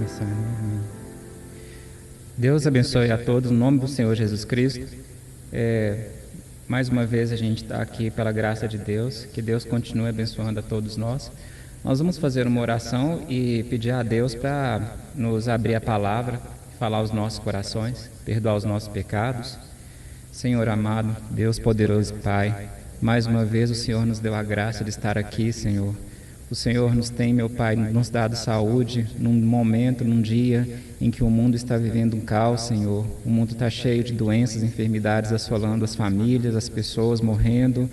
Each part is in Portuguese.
começar, né? Amém. Deus abençoe a todos, no nome do Senhor Jesus Cristo. Mais uma vez a gente está aqui pela graça de Deus, que Deus continue abençoando a todos nós. Nós vamos fazer uma oração e pedir a Deus para nos abrir a palavra, falar aos nossos corações, perdoar os nossos pecados. Senhor amado, Deus poderoso Pai, mais uma vez o Senhor nos deu a graça de estar aqui, Senhor. O Senhor nos tem, meu Pai, nos dado saúde num momento, num dia em que o mundo está vivendo um caos, Senhor. O mundo está cheio de doenças, enfermidades assolando as famílias, as pessoas morrendo,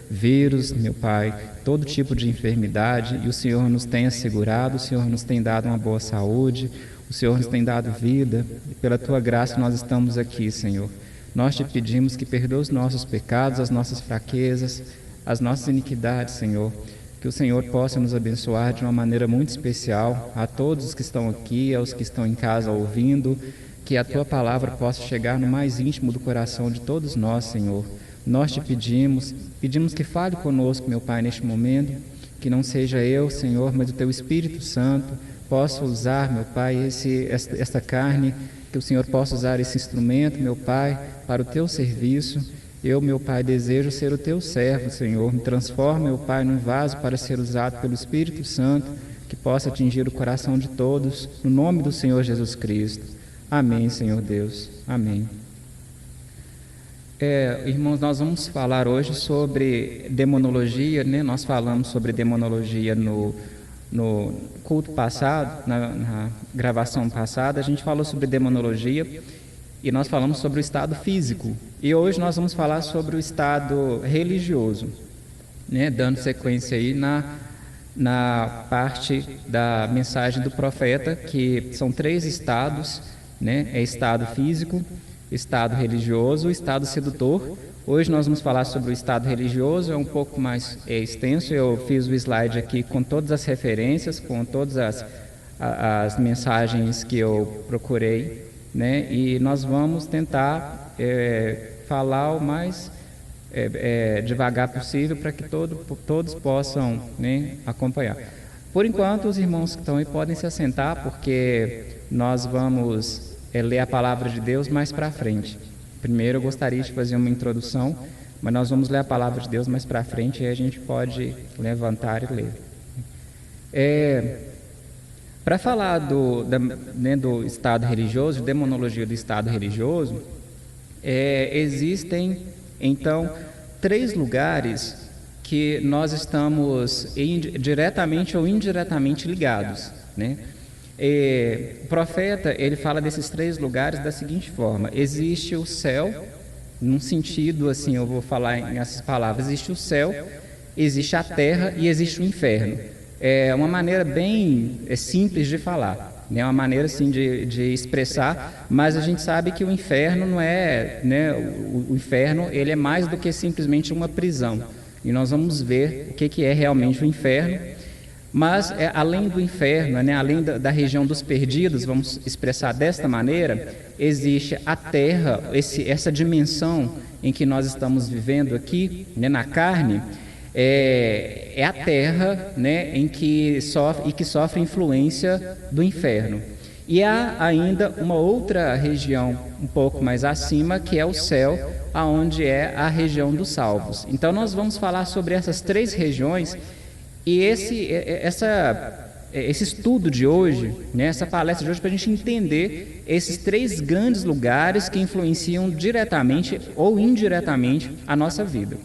vírus, meu Pai, todo tipo de enfermidade. E o Senhor nos tem assegurado, o Senhor nos tem dado uma boa saúde, o Senhor nos tem dado vida. E pela Tua graça nós estamos aqui, Senhor. Nós Te pedimos que perdoe os nossos pecados, as nossas fraquezas, as nossas iniquidades, Senhor. Que o Senhor possa nos abençoar de uma maneira muito especial, a todos os que estão aqui, aos que estão em casa ouvindo, que a Tua palavra possa chegar no mais íntimo do coração de todos nós, Senhor. Nós Te pedimos que fale conosco, meu Pai, neste momento, que não seja eu, Senhor, mas o Teu Espírito Santo possa usar, meu Pai, esta carne, que o Senhor possa usar esse instrumento, meu Pai, para o Teu serviço. Eu, meu Pai, desejo ser o Teu servo, Senhor. Me transforma, meu Pai, num vaso para ser usado pelo Espírito Santo, que possa atingir o coração de todos, no nome do Senhor Jesus Cristo. Amém, Senhor Deus. Amém. Irmãos, nós vamos falar hoje sobre demonologia, né? Nós falamos sobre demonologia no culto passado, na gravação passada, a gente falou sobre demonologia e nós falamos sobre o estado físico. E hoje nós vamos falar sobre o estado religioso, né? Dando sequência aí na parte da mensagem do profeta, que são 3 estados, né? É estado físico, estado religioso e estado sedutor. Hoje nós vamos falar sobre o estado religioso, é um pouco mais extenso. Eu fiz o slide aqui com todas as referências, com todas as mensagens que eu procurei, né? E nós vamos tentar falar o mais devagar possível para que todos possam, né, acompanhar. Por enquanto, os irmãos que estão aí podem se assentar, porque nós vamos ler a palavra de Deus mais para frente. Primeiro eu gostaria de fazer uma introdução, mas nós vamos ler a palavra de Deus mais para frente e aí a gente pode levantar e ler. Para falar do estado religioso, de demonologia do estado religioso, existem, então, 3 lugares que nós estamos diretamente ou indiretamente ligados, né? O profeta, ele fala desses 3 lugares da seguinte forma: existe o céu, num sentido assim, eu vou falar em essas palavras, existe o céu, existe a terra e existe o inferno. É uma maneira bem simples de falar, né? Uma maneira assim de expressar, mas a gente sabe que o inferno não é, né? O inferno, ele é mais do que simplesmente uma prisão, e nós vamos ver o que é realmente o inferno. Mas além do inferno, né, além da região dos perdidos, vamos expressar desta maneira, existe a terra, essa dimensão em que nós estamos vivendo aqui, né, na carne, é a terra, né, em que sofre influência do inferno. E há ainda uma outra região um pouco mais acima, que é o céu, aonde é a região dos salvos. Então nós vamos falar sobre essas 3 regiões. E esse estudo de hoje, né, essa palestra de hoje, para a gente entender esses 3 grandes lugares que influenciam diretamente ou indiretamente a nossa vida.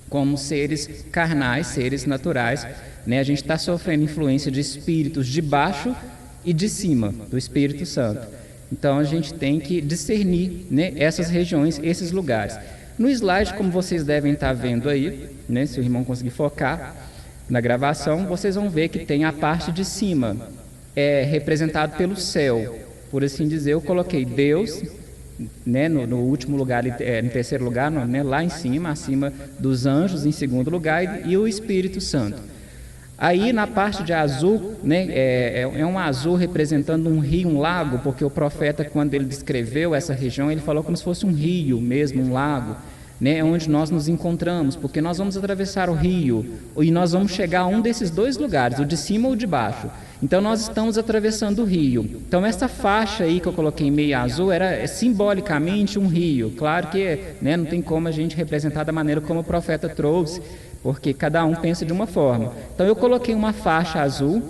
Como seres carnais, seres naturais, né, a gente está sofrendo influência de espíritos de baixo e de cima, do Espírito Santo. Então a gente tem que discernir, né, essas regiões, esses lugares. No slide, como vocês devem estar vendo aí, né, se o irmão conseguir focar na gravação, vocês vão ver que tem a parte de cima, representado pelo céu. Por assim dizer, eu coloquei Deus, né, no último lugar, no terceiro lugar, né, lá em cima, acima dos anjos, em segundo lugar, e o Espírito Santo. Aí na parte de azul, né, é um azul representando um rio, um lago, porque o profeta, quando ele descreveu essa região, ele falou como se fosse um rio mesmo, um lago, né, onde nós nos encontramos, porque nós vamos atravessar o rio e nós vamos chegar a um desses dois lugares, o de cima ou o de baixo. Então nós estamos atravessando o rio. Então essa faixa aí que eu coloquei meio azul era simbolicamente um rio. Claro que, né, não tem como a gente representar da maneira como o profeta trouxe, porque cada um pensa de uma forma. Então eu coloquei uma faixa azul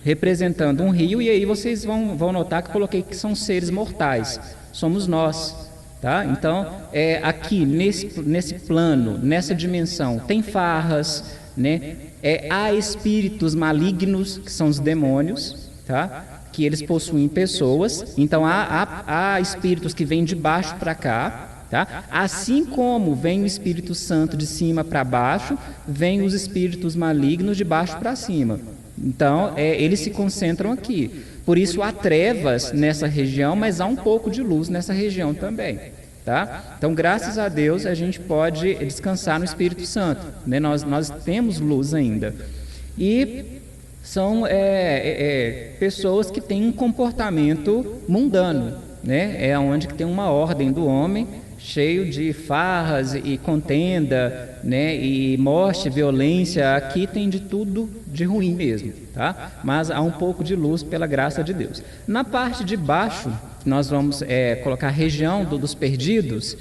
representando um rio, e aí vocês vão notar que eu coloquei que são seres mortais, somos nós, tá? Então, aqui nesse plano, nessa dimensão, tem farras, né? Há espíritos malignos, que são os demônios, tá? Que eles possuem pessoas, então há espíritos que vêm de baixo para cá, tá? Assim como vem o Espírito Santo de cima para baixo, vem os espíritos malignos de baixo para cima. Então, eles se concentram aqui. Por isso há trevas nessa região, mas há um pouco de luz nessa região também. Tá? Então, graças a Deus, a gente pode descansar no Espírito Santo. Né? Nós temos luz ainda. E são pessoas que têm um comportamento mundano. Né? É onde que tem uma ordem do homem, cheio de farras e contenda, né, e morte, violência. Aqui tem de tudo de ruim mesmo, tá? Mas há um pouco de luz pela graça de Deus. Na parte de baixo, nós vamos colocar a região dos perdidos.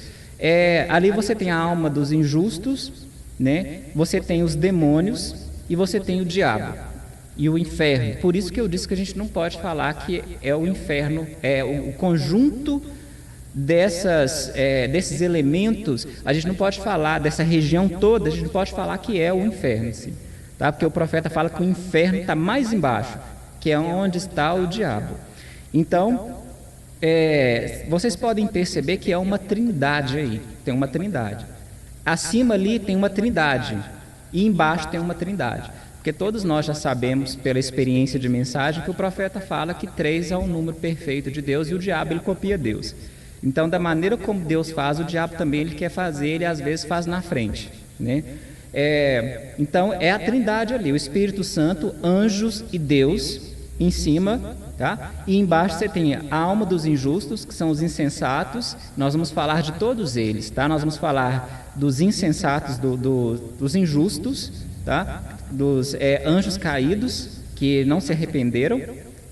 Ali você tem a alma dos injustos, né? Você tem os demônios e você tem o diabo e o inferno. Por isso que eu disse que a gente não pode falar que é o inferno, é o conjunto desses elementos. A gente não pode falar dessa região toda, a gente não pode falar que é o inferno, sim, tá? Porque o profeta fala que o inferno está mais embaixo, que é onde está o diabo. Então, vocês podem perceber que é uma trindade aí, tem uma trindade. Acima ali tem uma trindade e embaixo tem uma trindade. Porque todos nós já sabemos, pela experiência de mensagem, que o profeta fala que 3 é o número perfeito de Deus e o diabo ele copia Deus. Então, da maneira como Deus faz, o diabo também ele quer fazer, ele às vezes faz na frente, né? Então, é a trindade ali, o Espírito Santo, anjos e Deus em cima, tá? E embaixo você tem a alma dos injustos, que são os insensatos. Nós vamos falar de todos eles, tá? Nós vamos falar dos insensatos, dos injustos, tá? Dos anjos caídos, que não se arrependeram,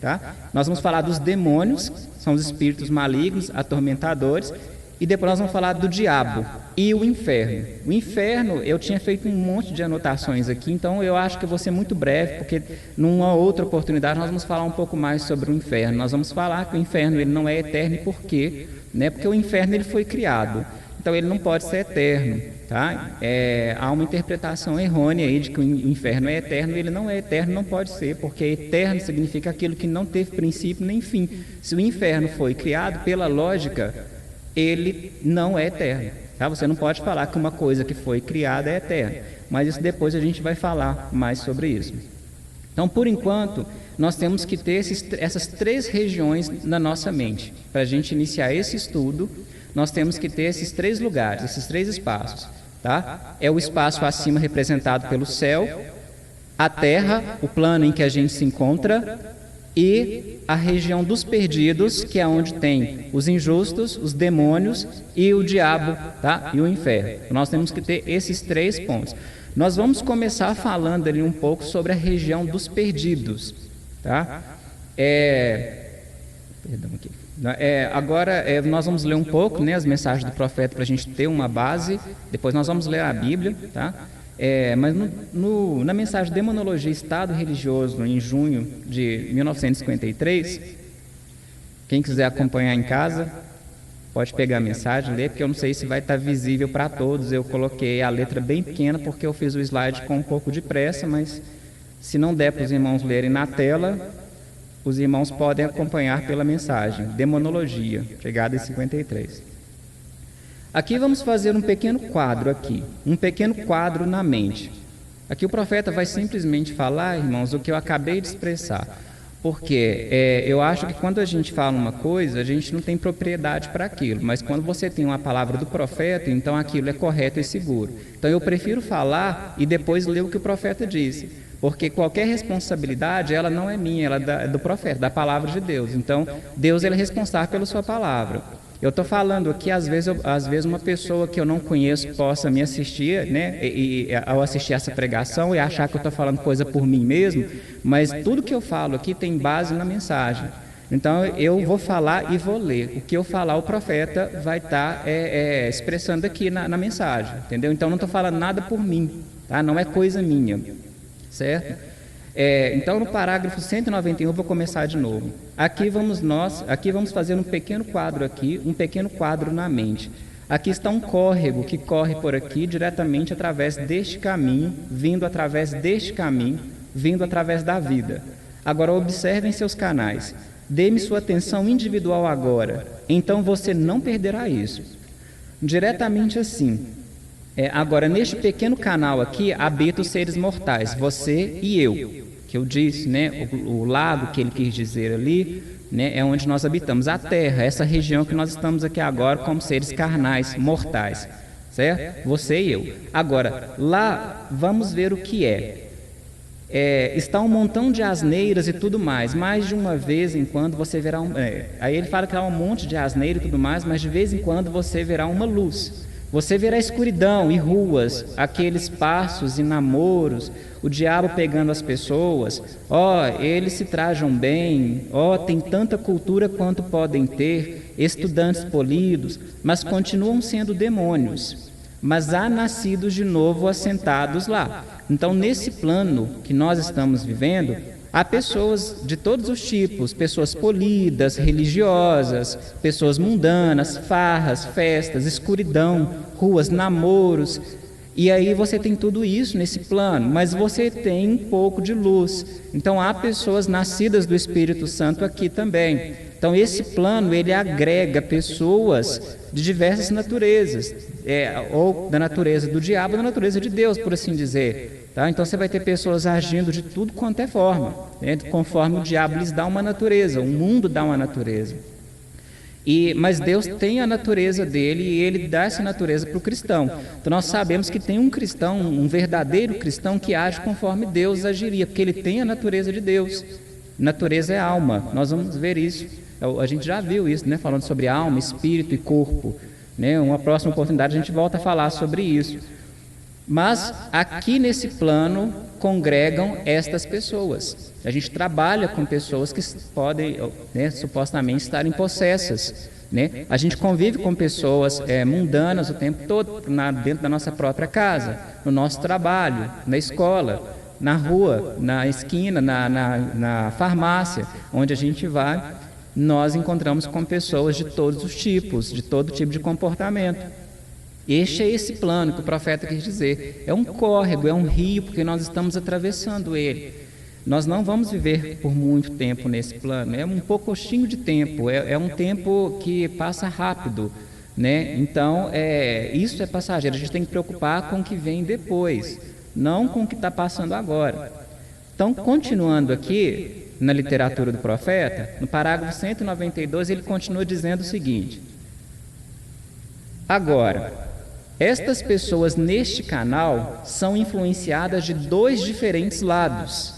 tá? Nós vamos falar dos demônios, são os espíritos malignos, atormentadores, e depois nós vamos falar do diabo e o inferno. O inferno, eu tinha feito um monte de anotações aqui, então eu acho que eu vou ser muito breve, porque numa outra oportunidade nós vamos falar um pouco mais sobre o inferno. Nós vamos falar que o inferno ele não é eterno. E por quê? Né? Porque o inferno ele foi criado, então ele não pode ser eterno. Tá? Há uma interpretação errônea aí de que o inferno é eterno. Ele não é eterno, não pode ser, porque eterno significa aquilo que não teve princípio nem fim. Se o inferno foi criado, pela lógica, ele não é eterno, tá? Você não pode falar que uma coisa que foi criada é eterna, mas isso depois a gente vai falar mais sobre isso. Então, por enquanto, nós temos que ter essas 3 regiões na nossa mente. Para a gente iniciar esse estudo, nós temos que ter esses 3 lugares, esses 3 espaços, tá? É o espaço acima representado pelo céu, a terra, o plano em que a gente se encontra, e a região dos perdidos, que é onde tem os injustos, os demônios e o diabo, tá? E o inferno. Nós temos que ter esses 3 pontos. Nós vamos começar falando ali um pouco sobre a região dos perdidos, tá? Perdão aqui. Agora nós vamos ler um pouco, né, as mensagens do profeta para a gente ter uma base. Depois nós vamos ler a Bíblia, tá? Mas na mensagem Demonologia e Estado Religioso, em junho de 1953, quem quiser acompanhar em casa, pode pegar a mensagem, ler, porque eu não sei se vai estar visível para todos. Eu coloquei a letra bem pequena porque eu fiz o slide com um pouco de pressa, mas se não der para os irmãos lerem na tela, os irmãos podem acompanhar pela mensagem Demonologia, chegada em 53. Aqui vamos fazer um pequeno quadro aqui, um pequeno quadro na mente. Aqui o profeta vai simplesmente falar, irmãos, o que eu acabei de expressar. Porque eu acho que quando a gente fala uma coisa, a gente não tem propriedade para aquilo. Mas quando você tem uma palavra do profeta, então aquilo é correto e seguro. Então eu prefiro falar e depois ler o que o profeta disse. Porque qualquer responsabilidade, ela não é minha, ela é do profeta, da palavra de Deus. Então, Deus ele é responsável pela sua palavra. Eu estou falando aqui, às vezes uma pessoa que eu não conheço possa me assistir, né, ao assistir essa pregação e achar que eu estou falando coisa por mim mesmo, mas tudo que eu falo aqui tem base na mensagem. Então, eu vou falar e vou ler. O que eu falar, o profeta vai estar expressando aqui na mensagem, entendeu? Então, não estou falando nada por mim, tá? Não é coisa minha, certo? Então, no parágrafo 191, eu vou começar de novo. Aqui vamos fazer um pequeno quadro aqui, um pequeno quadro na mente. Aqui está um córrego que corre por aqui diretamente através deste caminho, vindo através deste caminho, vindo através da vida. Agora, observem seus canais. Dê-me sua atenção individual agora, então você não perderá isso. Diretamente assim. Agora, neste pequeno canal aqui, habitam os seres mortais, você e eu, que eu disse, né? O lago que ele quis dizer ali, né? É onde nós habitamos, a terra, essa região que nós estamos aqui agora como seres carnais, mortais, certo? Você e eu. Agora, lá, vamos ver o que está um montão de asneiras e tudo mais, de uma vez em quando você verá aí ele fala que há um monte de asneira e tudo mais, mas de vez em quando você verá uma luz. Você verá escuridão e ruas, aqueles passos e namoros, o diabo pegando as pessoas. Eles se trajam bem, tem tanta cultura quanto podem ter, estudantes polidos, mas continuam sendo demônios. Mas há nascidos de novo assentados lá. Então, nesse plano que nós estamos vivendo, há pessoas de todos os tipos, pessoas polidas, religiosas, pessoas mundanas, farras, festas, escuridão, ruas, namoros. E aí você tem tudo isso nesse plano, mas você tem um pouco de luz. Então, há pessoas nascidas do Espírito Santo aqui também. Então, esse plano, ele agrega pessoas de diversas naturezas, ou da natureza do diabo ou da natureza de Deus, por assim dizer. Tá? Então, você vai ter pessoas agindo de tudo quanto é forma, né? Conforme o diabo lhes dá uma natureza, o mundo dá uma natureza. Mas Deus tem a natureza dele e ele dá essa natureza para o cristão. Então nós sabemos que tem um cristão, um verdadeiro cristão que age conforme Deus agiria, porque ele tem a natureza de Deus. Natureza é alma, nós vamos ver isso. A gente já viu isso, né? Falando sobre alma, espírito e corpo, né? Uma próxima oportunidade a gente volta a falar sobre isso. Mas aqui nesse plano congregam estas pessoas. A gente trabalha com pessoas que podem, né, supostamente estarem possessas, né? A gente convive com pessoas mundanas o tempo todo, dentro da nossa própria casa, no nosso trabalho, na escola, na rua, na esquina, na farmácia, onde a gente vai, nós encontramos com pessoas de todos os tipos, de todo tipo de comportamento. Este é esse plano que o profeta quis dizer. É um córrego, é um rio, porque nós estamos atravessando ele. Nós não vamos viver por muito tempo nesse plano. É um pouquinho de tempo, é um tempo que passa rápido, né? Então, isso é passageiro. A gente tem que preocupar com o que vem depois, não com o que está passando agora. Então, continuando aqui na literatura do profeta, no parágrafo 192, ele continua dizendo o seguinte: agora, estas pessoas neste canal são influenciadas de dois diferentes lados.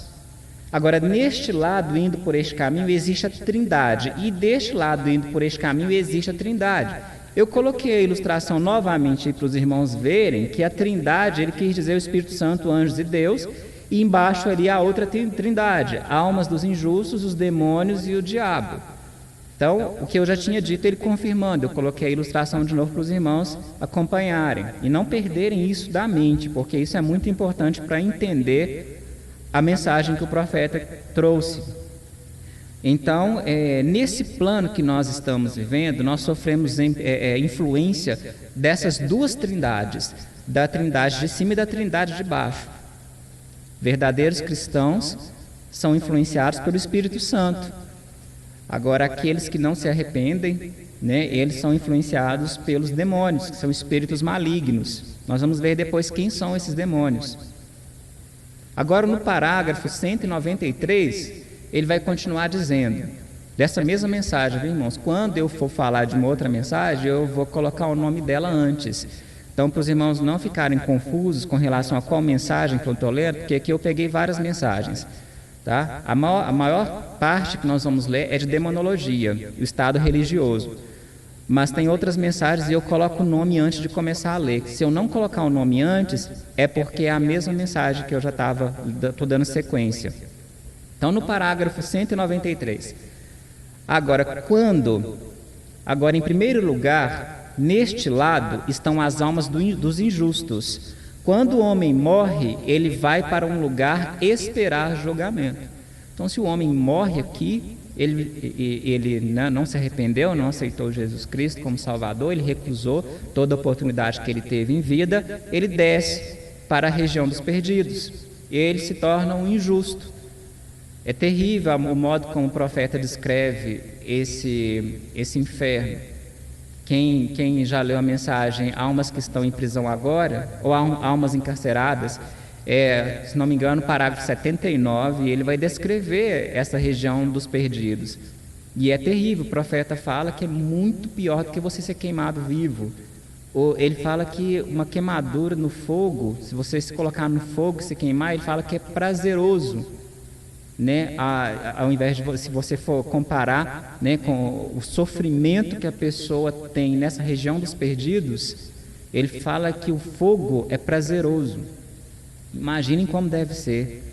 Agora, neste lado, indo por este caminho, existe a Trindade. E deste lado, indo por este caminho, existe a Trindade. Eu coloquei a ilustração novamente para os irmãos verem que a Trindade, ele quis dizer o Espírito Santo, anjos e Deus, e embaixo ali a outra Trindade, almas dos injustos, os demônios e o diabo. Então, o que eu já tinha dito, ele confirmando. Eu coloquei a ilustração de novo para os irmãos acompanharem e não perderem isso da mente, porque isso é muito importante para entender a mensagem que o profeta trouxe. Então, nesse plano que nós estamos vivendo, nós sofremos influência dessas duas trindades, da trindade de cima e da trindade de baixo. Verdadeiros cristãos são influenciados pelo Espírito Santo. Agora, aqueles que não se arrependem, né, eles são influenciados pelos demônios, que são espíritos malignos. Nós vamos ver depois quem são esses demônios. Agora, no parágrafo 193, ele vai continuar dizendo, dessa mesma mensagem, viu, irmãos? Quando eu for falar de uma outra mensagem, eu vou colocar o nome dela antes. Então, para os irmãos não ficarem confusos com relação a qual mensagem que eu estou lendo, porque aqui eu peguei várias mensagens. Tá? A maior parte que nós vamos ler é de demonologia, o estado religioso. Mas tem outras mensagens e eu coloco o nome antes de começar a ler. Se eu não colocar o nome antes, é porque é a mesma mensagem que eu já estou dando sequência. Então, no parágrafo 193. Agora, em primeiro lugar, neste lado estão as almas dos injustos. Quando o homem morre, ele vai para um lugar esperar julgamento. Então, se o homem morre aqui, ele não se arrependeu, não aceitou Jesus Cristo como Salvador, ele recusou toda a oportunidade que ele teve em vida, ele desce para a região dos perdidos. Ele se torna um injusto. É terrível o modo como o profeta descreve esse inferno. Quem já leu a mensagem Almas que estão em prisão agora, ou almas encarceradas, se não me engano, parágrafo 79, ele vai descrever essa região dos perdidos. E é terrível, o profeta fala que é muito pior do que você ser queimado vivo. Ele fala que uma queimadura no fogo, se você se colocar no fogo e se queimar, ele fala que é prazeroso, né? Ao invés de, se você for comparar, né, com o sofrimento que a pessoa tem nessa região dos perdidos, ele fala que o fogo é prazeroso. Imaginem como deve ser.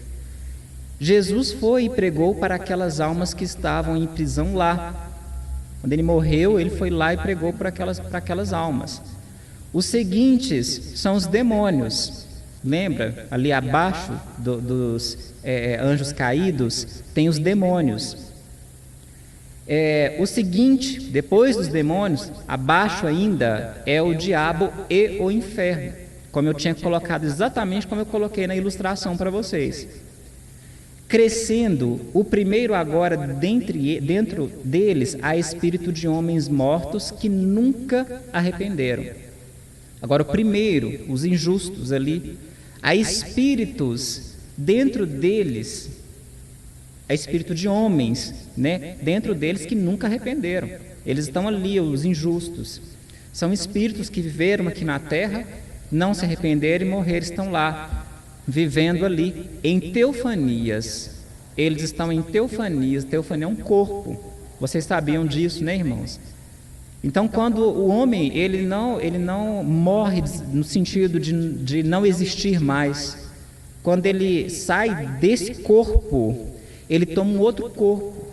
Jesus foi e pregou para aquelas almas que estavam em prisão lá. Quando ele morreu, ele foi lá e pregou para aquelas almas. Os seguintes são os demônios. Lembra? Ali abaixo dos anjos caídos, tem os demônios. O seguinte, depois dos demônios, abaixo ainda, é o diabo e o inferno. Como eu tinha colocado, exatamente como eu coloquei na ilustração para vocês. Crescendo, o primeiro agora, dentro deles, há espírito de homens mortos que nunca arrependeram. Agora, o primeiro, os injustos ali, há espíritos dentro deles, há espírito de homens, né, dentro deles que nunca arrependeram. Eles estão ali, os injustos. São espíritos que viveram aqui na terra, não se arrependeram e morreram, estão lá, vivendo ali, em teofanias. Eles estão em teofanias. Teofania é um corpo. Vocês sabiam disso, né, irmãos? Então, quando o homem, ele não morre no sentido de não existir mais. Quando ele sai desse corpo, ele toma um outro corpo.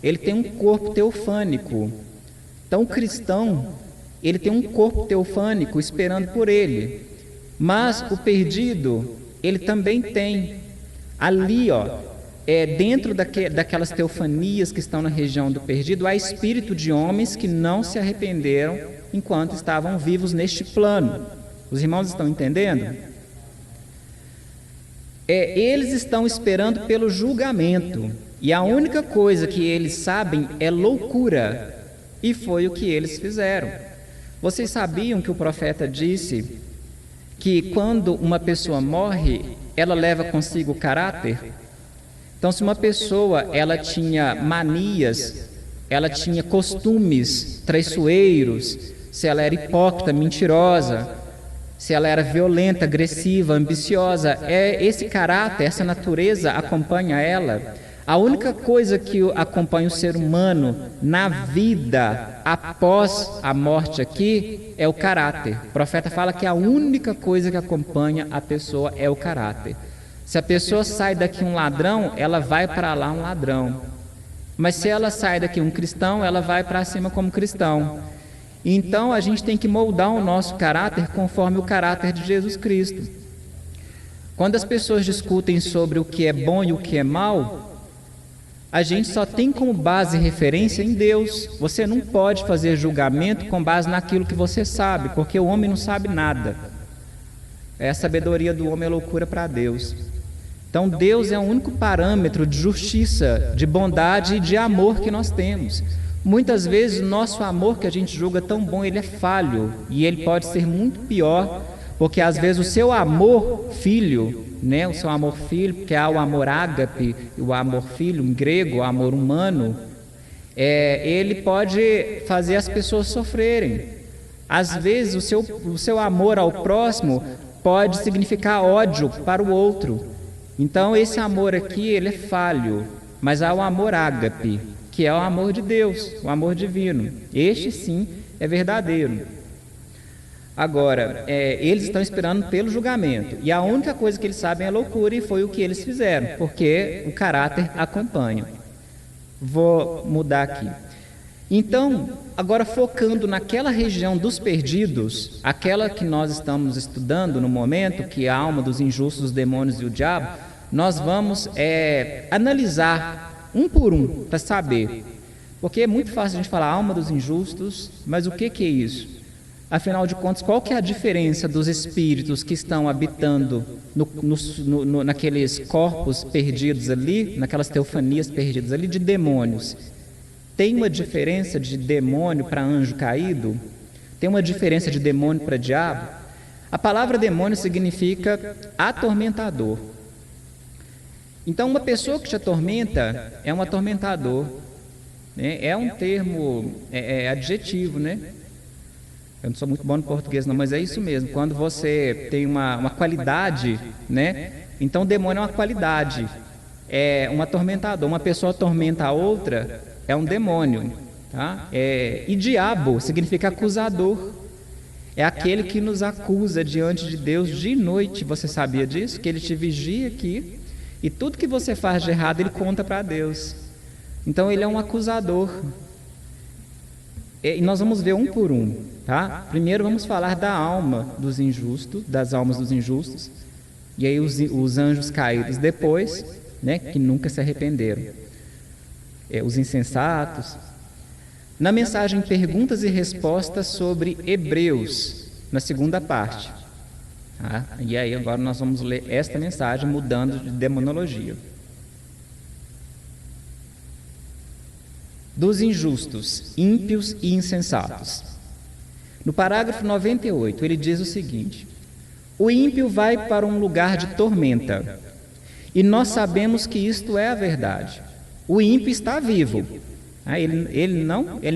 Ele tem um corpo teofânico. Então, o cristão, ele tem um corpo teofânico esperando por ele. Mas o perdido, ele também tem. Ali, dentro daquelas teofanias que estão na região do perdido, há espírito de homens que não se arrependeram enquanto estavam vivos neste plano. Os irmãos estão entendendo? Eles estão esperando pelo julgamento. E a única coisa que eles sabem é loucura. E foi o que eles fizeram. Vocês sabiam que o profeta disse que quando uma pessoa morre, ela leva consigo o caráter? Então, se uma pessoa ela tinha manias, ela tinha costumes traiçoeiros, se ela era hipócrita, mentirosa, se ela era violenta, agressiva, ambiciosa, esse caráter, essa natureza acompanha ela. A única coisa que acompanha o ser humano na vida após a morte aqui é o caráter. O profeta fala que a única coisa que acompanha a pessoa é o caráter. Se a pessoa sai daqui um ladrão, ela vai para lá um ladrão. Mas se ela sai daqui um cristão, ela vai para cima como cristão. Então a gente tem que moldar o nosso caráter conforme o caráter de Jesus Cristo. Quando as pessoas discutem sobre o que é bom e o que é mal, a gente só tem como base e referência em Deus. Você não pode fazer julgamento com base naquilo que você sabe, porque o homem não sabe nada. A sabedoria do homem é loucura para Deus. Então Deus é o único parâmetro de justiça, de bondade e de amor que nós temos. Muitas vezes o nosso amor que a gente julga tão bom, ele é falho. E ele pode ser muito pior, porque às vezes o seu amor filho, né, o seu amor filho, porque há o amor ágape, o amor filho, em grego, o amor humano, ele pode fazer as pessoas sofrerem. Às vezes o seu amor ao próximo pode significar ódio para o outro. Então esse amor aqui, ele é falho, mas há o amor ágape, que é o amor de Deus, o amor divino. Este sim é verdadeiro. Agora, eles estão esperando pelo julgamento. E a única coisa que eles sabem é loucura, e foi o que eles fizeram, porque o caráter acompanha. Vou mudar aqui. Então, agora focando naquela região dos perdidos, aquela que nós estamos estudando no momento, que é a alma dos injustos, os demônios e o diabo, nós vamos analisar um por um para saber. Porque é muito fácil a gente falar alma dos injustos, mas o que é isso? Afinal de contas, qual que é a diferença dos espíritos que estão habitando naqueles corpos perdidos ali, naquelas teofanias perdidas ali, de demônios? Tem uma diferença de demônio para anjo caído? Tem uma diferença de demônio para diabo? A palavra demônio significa atormentador. Então, uma pessoa que te atormenta é um atormentador, né? É um termo adjetivo, né? Eu não sou muito bom no português não, mas é isso mesmo. Quando você tem uma qualidade, né? Então, demônio é uma qualidade, é um atormentador. Uma pessoa atormenta a outra, é um demônio, tá? E diabo significa acusador. É aquele que nos acusa diante de Deus de noite. Você sabia disso? Que ele te vigia aqui e tudo que você faz de errado ele conta para Deus. Então, ele é um acusador. E nós vamos ver um por um, tá? Primeiro vamos falar da alma dos injustos, das almas dos injustos, e aí os anjos caídos depois, né, que nunca se arrependeram. Os insensatos. Na mensagem Perguntas e Respostas sobre Hebreus, na segunda parte. Tá? E aí agora nós vamos ler esta mensagem mudando de demonologia. Dos injustos, ímpios e insensatos. No parágrafo 98, ele diz o seguinte: o ímpio vai para um lugar de tormenta, e nós sabemos que isto é a verdade. O ímpio está vivo. Ele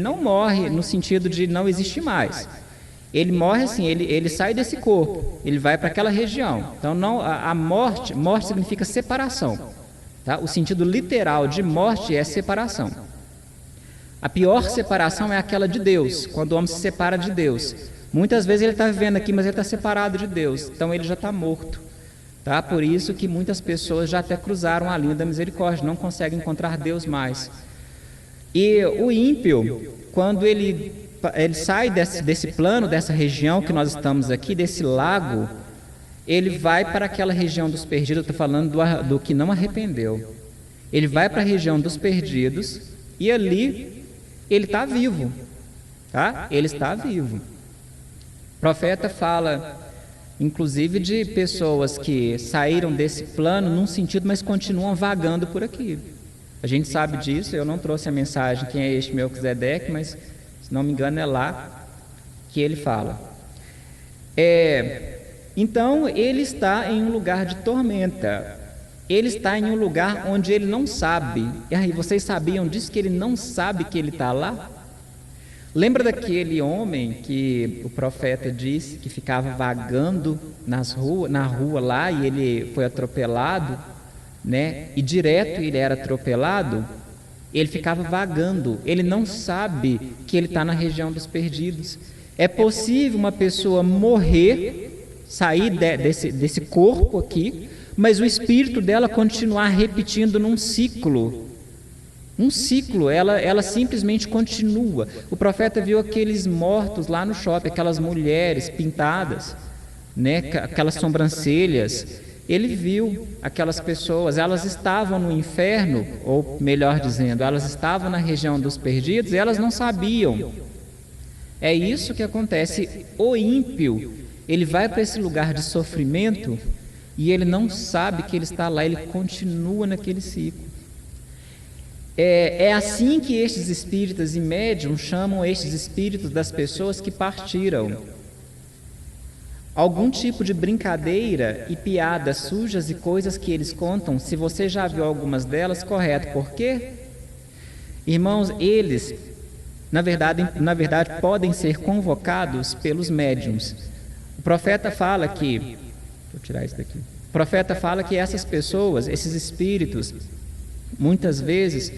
não morre no sentido de não existir mais. Ele morre assim, ele sai desse corpo, ele vai para aquela região. Então, a morte significa separação. Tá? O sentido literal de morte é separação. A pior separação é aquela de Deus, quando o homem se separa de Deus. Muitas vezes ele está vivendo aqui, mas ele está separado de Deus, então ele já está morto. Tá? Por isso que muitas pessoas já até cruzaram a linha da misericórdia, não conseguem encontrar Deus mais. E o ímpio, quando ele sai desse plano, dessa região que nós estamos aqui, desse lago, ele vai para aquela região dos perdidos. Eu estou falando do que não arrependeu. Ele vai para a região dos perdidos e ali ele está vivo, tá? Ele está vivo. O profeta fala, inclusive, de pessoas que saíram desse plano num sentido, mas continuam vagando por aqui. A gente sabe disso. Eu não trouxe a mensagem quem é este Melquisedeque, mas, se não me engano, é lá que ele fala. Então, ele está em um lugar de tormenta. Ele está em um lugar onde ele não sabe. E aí, vocês sabiam disso, que ele não sabe que ele está lá? Lembra daquele homem que o profeta disse que ficava vagando na rua lá, e ele foi atropelado, né? E direto ele era atropelado? Ele ficava vagando, ele não sabe que ele está na região dos perdidos. É possível uma pessoa morrer, sair desse corpo aqui, mas o espírito dela continuar repetindo num ciclo. Ela simplesmente continua. O profeta viu aqueles mortos lá no shopping, aquelas mulheres pintadas, né, aquelas sobrancelhas. Ele viu aquelas pessoas, elas estavam no inferno, ou melhor dizendo, elas estavam na região dos perdidos e elas não sabiam. É isso que acontece. O ímpio, ele vai para esse lugar de sofrimento e ele não sabe que ele está lá, ele continua naquele ciclo. É assim que estes espíritas e médiums chamam estes espíritos das pessoas que partiram. Algum tipo de brincadeira e piadas sujas e coisas que eles contam, se você já viu algumas delas, correto. Por quê? Irmãos, eles, na verdade, podem ser convocados pelos médiums. O profeta fala que... Vou tirar isso daqui. O profeta fala que essas pessoas, esses espíritos, muitas vezes,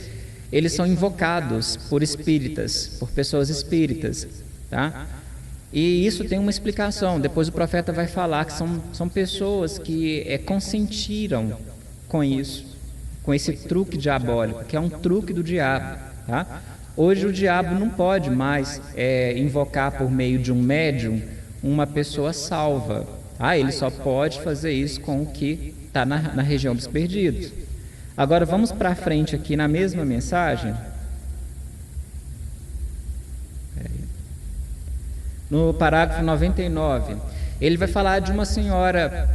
eles são invocados por espíritas, por pessoas espíritas. tá? E isso tem uma explicação. Depois o profeta vai falar que são pessoas que consentiram com isso, com esse truque diabólico, que é um truque do diabo, tá? Hoje o diabo não pode mais invocar por meio de um médium uma pessoa salva. Ele só pode fazer isso com o que está na região dos perdidos. Agora vamos para frente aqui na mesma mensagem. No parágrafo 99, ele vai falar de uma senhora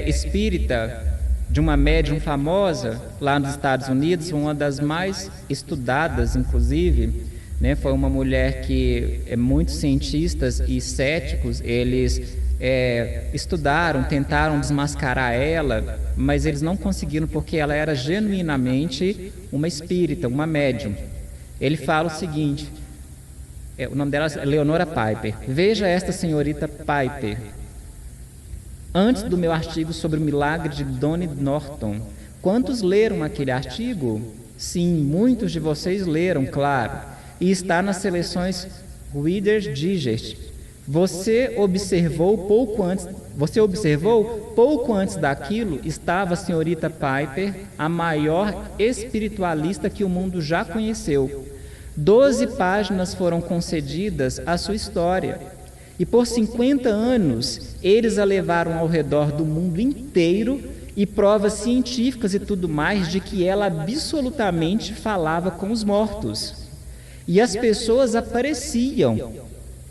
espírita, de uma médium famosa lá nos Estados Unidos, uma das mais estudadas, inclusive, né? Foi uma mulher que muitos cientistas e céticos, eles estudaram, tentaram desmascarar ela, mas eles não conseguiram, porque ela era genuinamente uma espírita, uma médium. Ele fala o seguinte, o nome dela é Leonora Piper. Veja esta senhorita Piper. Antes do meu artigo sobre o milagre de Donnie Norton, quantos leram aquele artigo? Sim, muitos de vocês leram, claro. E está nas seleções Reader's Digest. Você observou pouco antes daquilo, estava a senhorita Piper, a maior espiritualista que o mundo já conheceu. 12 páginas foram concedidas à sua história. E por 50 anos, eles a levaram ao redor do mundo inteiro e provas científicas e tudo mais de que ela absolutamente falava com os mortos. E as pessoas apareciam.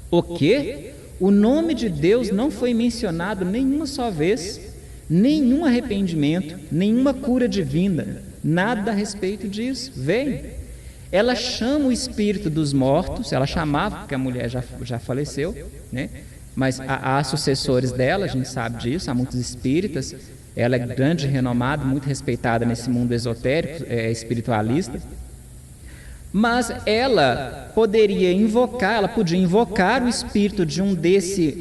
O quê? O nome de Deus não foi mencionado nenhuma só vez, nenhum arrependimento, nenhuma cura divina, nada a respeito disso. Vem. Ela chama o espírito dos mortos, ela chamava, porque a mulher já faleceu, né? Mas há sucessores dela, a gente sabe disso, há muitos espíritas. Ela é grande, renomada, muito respeitada nesse mundo esotérico, espiritualista. Mas ela podia invocar o espírito de um desse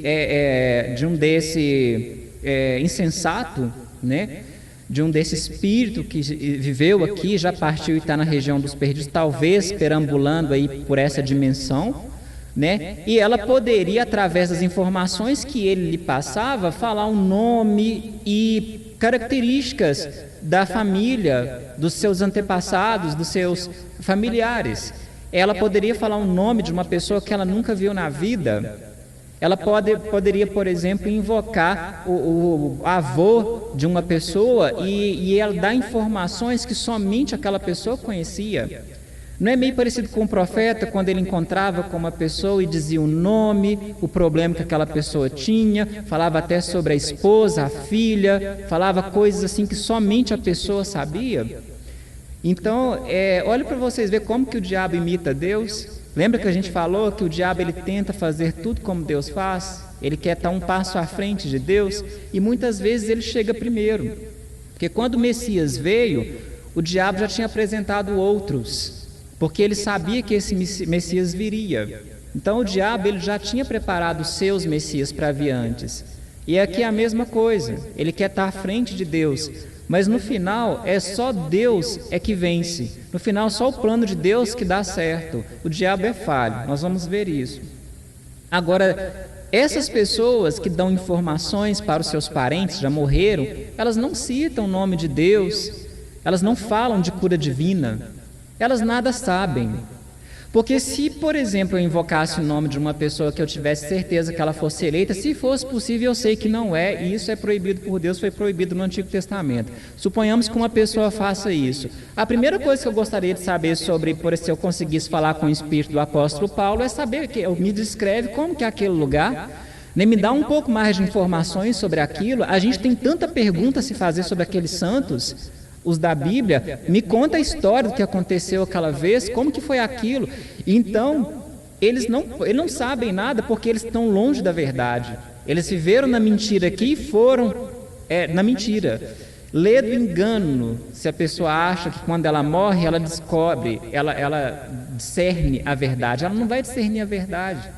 insensato, né? De um desse espírito que viveu aqui, já partiu e está na região dos perdidos, talvez perambulando aí por essa dimensão, né? E ela poderia, através das informações que ele lhe passava, falar um nome e características da família, dos seus antepassados, dos seus familiares. Ela poderia falar um nome de uma pessoa que ela nunca viu na vida. Ela poderia, por exemplo, invocar o avô de uma pessoa e ela dá informações que somente aquela pessoa conhecia. Não é meio parecido com o profeta, quando ele encontrava com uma pessoa e dizia o nome, o problema que aquela pessoa tinha, falava até sobre a esposa, a filha, falava coisas assim que somente a pessoa sabia. Então, olha para vocês verem como que o diabo imita Deus. Lembra que a gente falou que o diabo ele tenta fazer tudo como Deus faz? Ele quer estar um passo à frente de Deus e muitas vezes ele chega primeiro. Porque quando o Messias veio, o diabo já tinha apresentado outros, porque ele sabia que esse Messias viria. Então o diabo ele já tinha preparado os seus Messias para vir antes. E aqui é a mesma coisa, ele quer estar à frente de Deus. Mas no final, só Deus que vence. No final, só o plano de Deus que dá certo. O diabo é falho, nós vamos ver isso. Agora, essas pessoas que dão informações para os seus parentes, já morreram, elas não citam o nome de Deus, elas não falam de cura divina, elas nada sabem. Porque se, por exemplo, eu invocasse o nome de uma pessoa que eu tivesse certeza que ela fosse eleita, se fosse possível, eu sei que não é, e isso é proibido por Deus, foi proibido no Antigo Testamento. Suponhamos que uma pessoa faça isso. A primeira coisa que eu gostaria de saber sobre, se eu conseguisse falar com o espírito do apóstolo Paulo, é saber, me descreve como que é aquele lugar, né? Me dá um pouco mais de informações sobre aquilo. A gente tem tanta pergunta a se fazer sobre aqueles santos, os da Bíblia. Me conta a história do que aconteceu aquela vez, como que foi aquilo. Então, eles não sabem nada porque eles estão longe da verdade. Eles viveram na mentira aqui e foram na mentira. Lê do engano, se a pessoa acha que quando ela morre, ela descobre, ela discerne a verdade. Ela não vai discernir a verdade.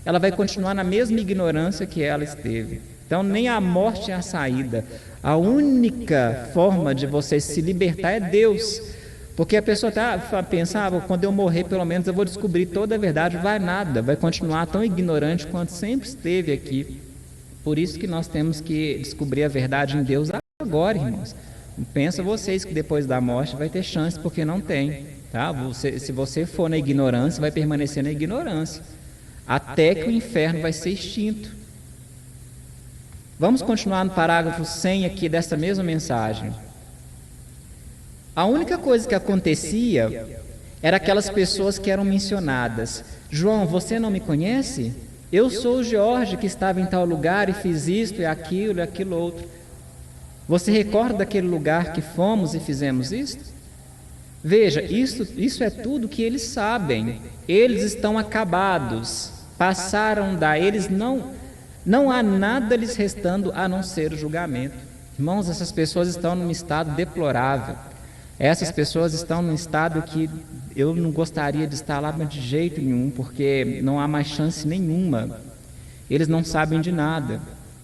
Ela vai continuar na mesma ignorância que ela esteve. Então, nem a morte é a saída. A única forma de você se libertar é Deus. Porque a pessoa pensa, quando eu morrer, pelo menos eu vou descobrir toda a verdade. Vai nada, vai continuar tão ignorante quanto sempre esteve aqui. Por isso que nós temos que descobrir a verdade em Deus agora, irmãos. Pensa vocês que depois da morte vai ter chance, porque não tem. Tá? Se você for na ignorância, vai permanecer na ignorância, até que o inferno vai ser extinto. Vamos continuar no parágrafo 100 aqui dessa mesma mensagem. A única coisa que acontecia era aquelas pessoas que eram mencionadas. João, você não me conhece? Eu sou o Jorge que estava em tal lugar e fiz isto e aquilo outro. Você recorda daquele lugar que fomos e fizemos isto? Veja, isso é tudo que eles sabem. Eles estão acabados, passaram eles não há nada lhes restando a não ser o julgamento. Irmãos, essas pessoas estão num estado deplorável. Essas pessoas estão num estado que eu não gostaria de estar lá de jeito nenhum, porque não há mais chance nenhuma. Eles não sabem de nada.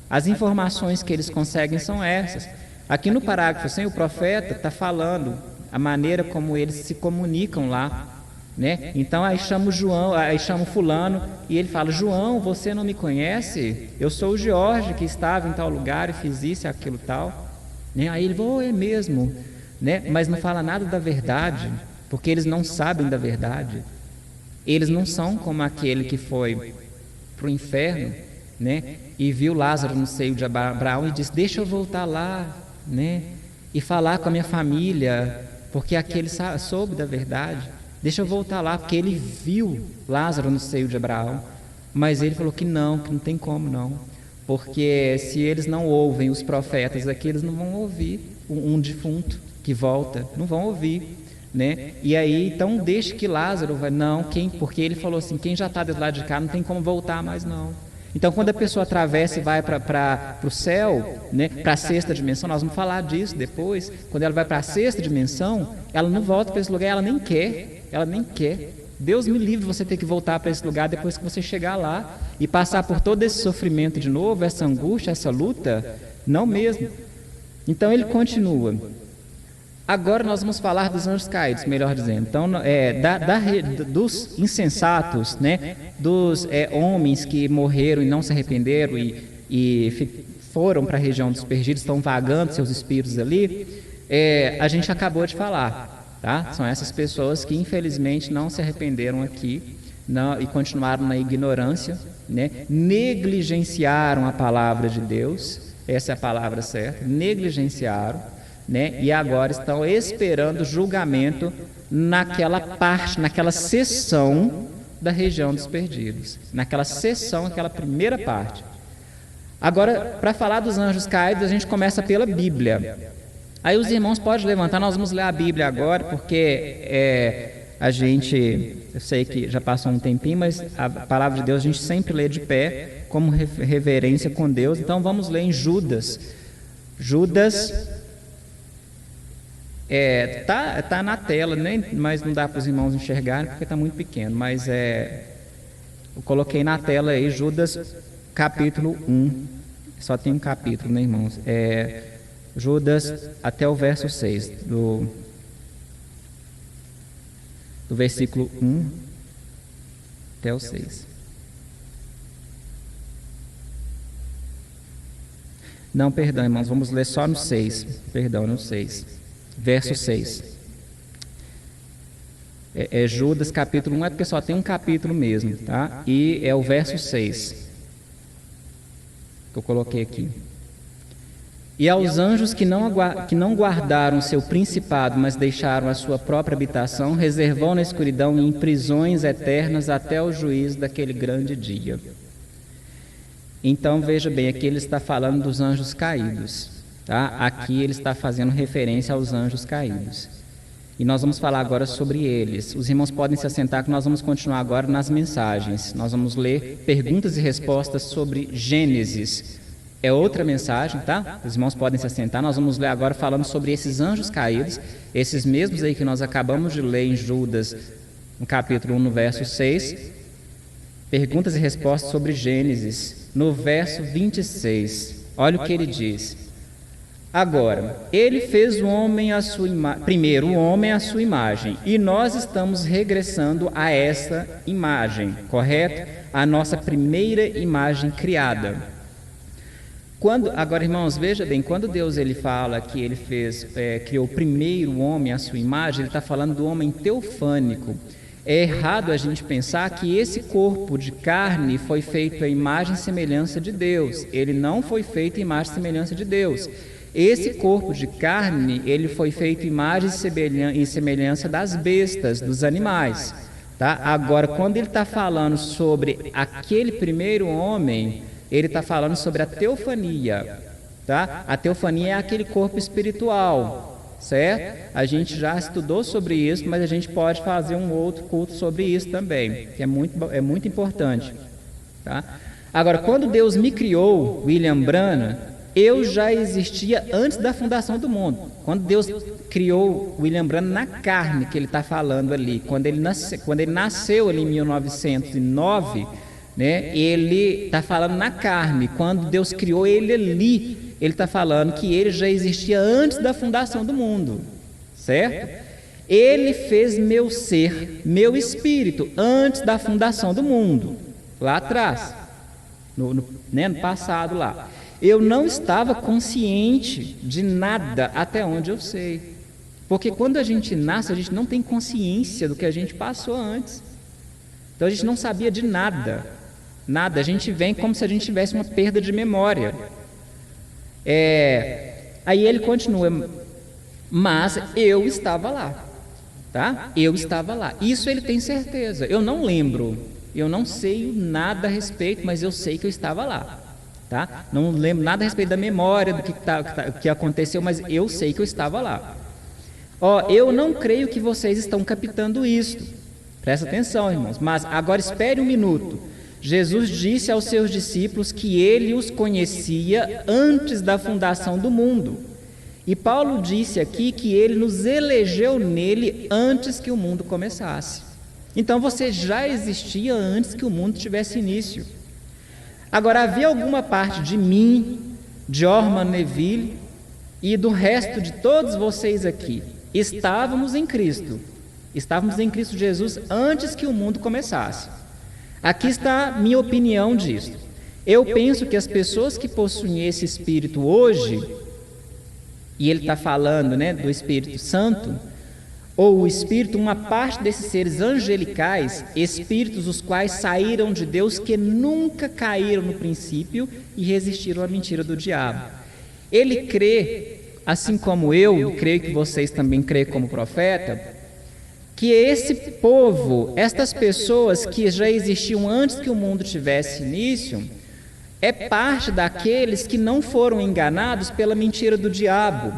As informações que eles conseguem são essas. Aqui no parágrafo 100, o profeta está falando a maneira como eles se comunicam lá, né? Então aí chama o fulano e ele fala: João, você não me conhece? Eu sou o Jorge que estava em tal lugar e fiz isso e aquilo tal, né? Aí ele falou: é mesmo, né? Mas não fala nada da verdade, porque eles não sabem da verdade. Eles não são como aquele que foi para o inferno, né? E viu Lázaro no seio de Abraão e disse: deixa eu voltar lá, né? E falar com a minha família, porque aquele soube da verdade. Deixa eu voltar lá, porque ele viu Lázaro no seio de Abraão. Mas ele falou que não tem como não. Porque se eles não ouvem os profetas aqui, eles não vão ouvir um defunto que volta. Não vão ouvir, né? E aí, então, deixa que Lázaro vai. Porque ele falou assim: quem já está do lado de cá não tem como voltar mais não. Então, quando a pessoa atravessa e vai para o céu, né, para a sexta dimensão, nós vamos falar disso depois. Quando ela vai para a sexta dimensão, ela não volta para esse lugar, ela nem quer. Deus me livre de você ter que voltar para esse lugar depois que você chegar lá e passar por todo esse sofrimento de novo, essa angústia, essa luta. Não mesmo. Então, ele continua. Agora nós vamos falar dos anjos caídos, melhor dizendo. Então, dos insensatos, né? Dos homens que morreram e não se arrependeram e foram para a região dos perdidos, estão vagando seus espíritos ali, a gente acabou de falar, tá? São essas pessoas que infelizmente não se arrependeram aqui e continuaram na ignorância, né? Negligenciaram a palavra de Deus, essa é a palavra certa, negligenciaram, né? E agora estão esperando julgamento naquela parte, naquela seção da região dos perdidos, naquela seção, aquela primeira parte. Agora, para falar dos anjos caídos, a gente começa pela Bíblia. Aí os irmãos podem levantar, nós vamos ler a Bíblia agora, porque eu sei que já passou um tempinho, mas a palavra de Deus a gente sempre lê de pé, como reverência com Deus. Então vamos ler em Judas. Judas tá na tela, mas não dá para os irmãos enxergarem porque está muito pequeno, mas eu coloquei na tela aí Judas capítulo 1, só tem um capítulo, né, irmãos? Judas até o verso 6, do versículo 1 até o 6. Não, perdão, irmãos, vamos ler só no 6, perdão, no 6. Verso 6. Judas capítulo 1, porque só tem um capítulo mesmo, tá? E é o verso 6 que eu coloquei aqui. E aos anjos que não guardaram seu principado, mas deixaram a sua própria habitação, reservou na escuridão e em prisões eternas até o juízo daquele grande dia. Então, veja bem, aqui ele está falando dos anjos caídos. Tá? Aqui ele está fazendo referência aos anjos caídos. E nós vamos falar agora sobre eles. Os irmãos podem se assentar que nós vamos continuar agora nas mensagens. Nós vamos ler perguntas e respostas sobre Gênesis. É outra mensagem, tá? Os irmãos podem se assentar. Nós vamos ler agora falando sobre esses anjos caídos, esses mesmos aí que nós acabamos de ler em Judas, no capítulo 1, no verso 6. Perguntas e respostas sobre Gênesis, no verso 26. Olha o que ele diz. Agora, ele fez o homem primeiro o homem à sua imagem, e nós estamos regressando a essa imagem, correto? A nossa primeira imagem criada. Agora, irmãos, veja bem, quando Deus ele fala que ele criou primeiro o homem à sua imagem, ele está falando do homem teofânico. É errado a gente pensar que esse corpo de carne foi feito à imagem e semelhança de Deus. Ele não foi feito à imagem e semelhança de Deus. Esse corpo de carne, ele foi feito à imagem e semelhança das bestas, dos animais. Tá? Agora, quando ele está falando sobre aquele primeiro homem, ele está falando sobre a teofania. Tá? A teofania é aquele corpo espiritual, certo? A gente já estudou sobre isso, mas a gente pode fazer um outro culto sobre isso também, que é muito importante. Tá? Agora, quando Deus me criou, William Branham, eu já existia antes da fundação do mundo. Quando Deus criou William Branham na carne, que ele está falando ali, quando ele nasceu ali em 1909, né, ele está falando na carne. Quando Deus criou ele ali, ele está falando que ele já existia antes da fundação do mundo, certo? Ele fez meu ser, meu espírito, antes da fundação do mundo, lá atrás, no passado lá. Eu não estava consciente de nada até onde eu sei. Porque quando a gente nasce, a gente não tem consciência do que a gente passou antes. Então a gente não sabia de nada. Nada. A gente vem como se a gente tivesse uma perda de memória. Aí ele continua. Mas eu estava lá. Tá? Eu estava lá. Isso ele tem certeza. Eu não lembro. Eu não sei nada a respeito, mas eu sei que eu estava lá. Tá? Não lembro nada a respeito da memória, do que aconteceu, mas eu sei que eu estava lá. Eu não creio que vocês estão captando isto. Presta atenção, irmãos. Mas agora espere um minuto. Jesus disse aos seus discípulos que ele os conhecia antes da fundação do mundo. E Paulo disse aqui que ele nos elegeu nele antes que o mundo começasse. Então você já existia antes que o mundo tivesse início. Agora, havia alguma parte de mim, de Orman Neville e do resto de todos vocês aqui. Estávamos em Cristo Jesus antes que o mundo começasse. Aqui está a minha opinião disso. Eu penso que as pessoas que possuem esse Espírito hoje, e ele está falando, né, do Espírito Santo, ou o Espírito, uma parte desses seres angelicais, espíritos os quais saíram de Deus, que nunca caíram no princípio e resistiram à mentira do diabo. Ele crê, assim como eu creio que vocês também creem como profeta, que esse povo, estas pessoas que já existiam antes que o mundo tivesse início, é parte daqueles que não foram enganados pela mentira do diabo.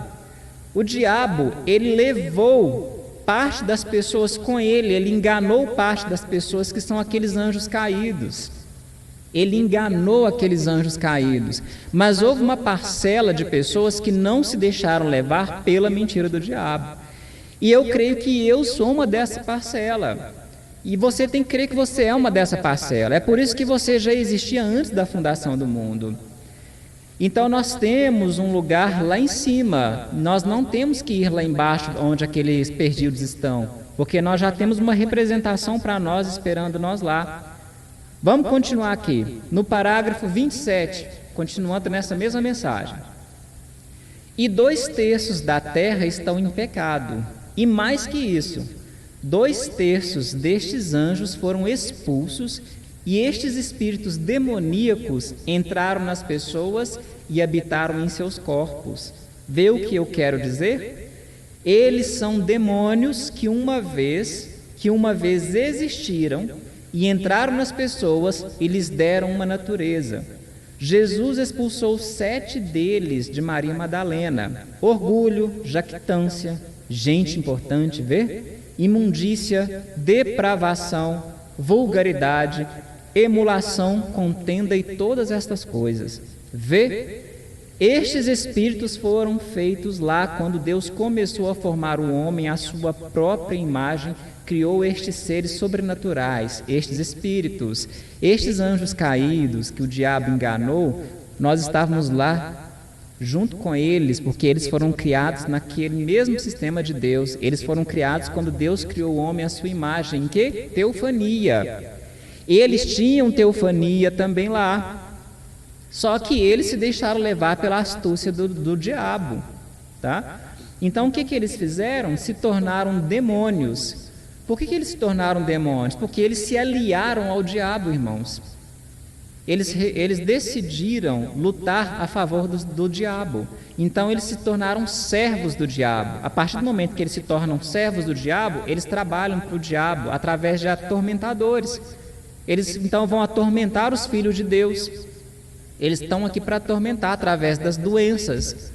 O diabo, ele levou parte das pessoas com ele enganou parte das pessoas que são aqueles anjos caídos. Ele enganou aqueles anjos caídos. Mas houve uma parcela de pessoas que não se deixaram levar pela mentira do diabo. E eu creio que eu sou uma dessa parcela. E você tem que crer que você é uma dessa parcela. É por isso que você já existia antes da fundação do mundo. Então nós temos um lugar lá em cima, nós não temos que ir lá embaixo onde aqueles perdidos estão, porque nós já temos uma representação para nós esperando nós lá. Vamos continuar aqui, no parágrafo 27, continuando nessa mesma mensagem. E 2/3 da terra estão em pecado, e mais que isso, 2/3 destes anjos foram expulsos, e estes espíritos demoníacos entraram nas pessoas e habitaram em seus corpos. Vê o que eu quero dizer? Eles são demônios que uma vez existiram e entraram nas pessoas e lhes deram uma natureza. Jesus expulsou 7 deles de Maria Madalena. Orgulho, jactância, gente importante, vê? Imundícia, depravação, vulgaridade, emulação, contenda e todas estas coisas. Vê? Estes espíritos foram feitos lá quando Deus começou a formar o homem à sua própria imagem, criou estes seres sobrenaturais, estes espíritos, estes anjos caídos que o diabo enganou. Nós estávamos lá junto com eles, porque eles foram criados naquele mesmo sistema de Deus. Eles foram criados quando Deus criou o homem à sua imagem. Em que? Teofania. Eles tinham teofania também lá. Só que eles se deixaram levar pela astúcia do diabo. Tá? Então, o que eles fizeram? Se tornaram demônios. Por que eles se tornaram demônios? Porque eles se aliaram ao diabo, irmãos. Eles decidiram lutar a favor do diabo. Então, eles se tornaram servos do diabo. A partir do momento que eles se tornam servos do diabo, eles trabalham para o diabo através de atormentadores. Eles, então, vão atormentar os filhos de Deus. Eles estão aqui para atormentar através das doenças,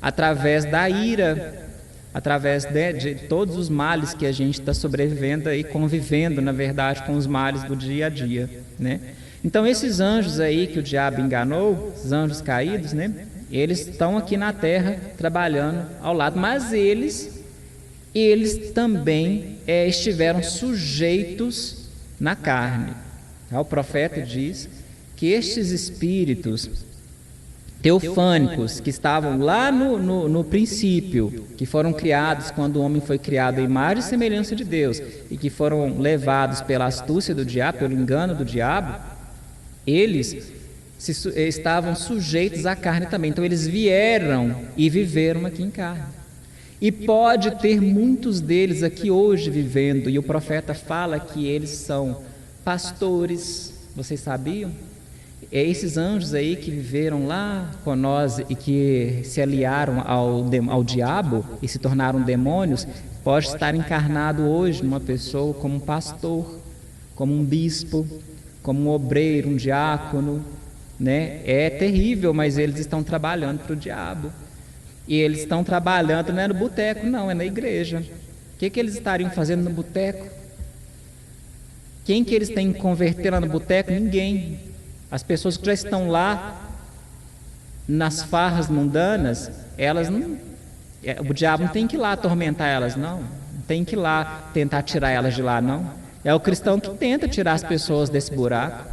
através da ira, através de todos os males que a gente está sobrevivendo e convivendo, na verdade, com os males do dia a dia, né? Então, esses anjos aí que o diabo enganou, os anjos caídos, né? Eles estão aqui na terra trabalhando ao lado, mas eles também estiveram sujeitos na carne. O profeta diz que estes espíritos teofânicos que estavam lá no princípio, que foram criados quando o homem foi criado à imagem e semelhança de Deus, e que foram levados pela astúcia do diabo, pelo engano do diabo, eles estavam sujeitos à carne também. Então eles vieram e viveram aqui em carne. E pode ter muitos deles aqui hoje vivendo, e o profeta fala que eles são pastores. Vocês sabiam? Esses anjos aí que viveram lá com nós e que se aliaram ao diabo e se tornaram demônios, pode estar encarnado hoje numa pessoa como um pastor, como um bispo, como um obreiro, um diácono, né? É terrível, mas eles estão trabalhando para o diabo. E eles estão trabalhando, não é no boteco, não, é na igreja. O que eles estariam fazendo no boteco? Quem que eles têm que converter lá no boteco? Ninguém. As pessoas que já estão lá nas farras mundanas, elas não... O diabo não tem que ir lá atormentar elas, não. Não tem que ir lá tentar tirar elas de lá, não. É o cristão que tenta tirar as pessoas desse buraco.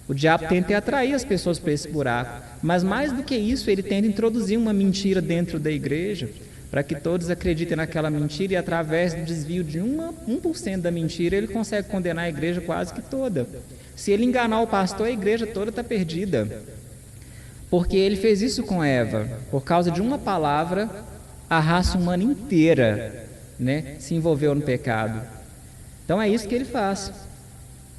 O diabo tenta atrair as pessoas para esse buraco. Mas mais do que isso, ele tenta introduzir uma mentira dentro da igreja, para que todos acreditem naquela mentira, e através do desvio de 1% da mentira, ele consegue condenar a igreja quase que toda. Se ele enganar o pastor, a igreja toda está perdida. Porque ele fez isso com Eva. Por causa de uma palavra, a raça humana inteira, né, se envolveu no pecado. Então é isso que ele faz.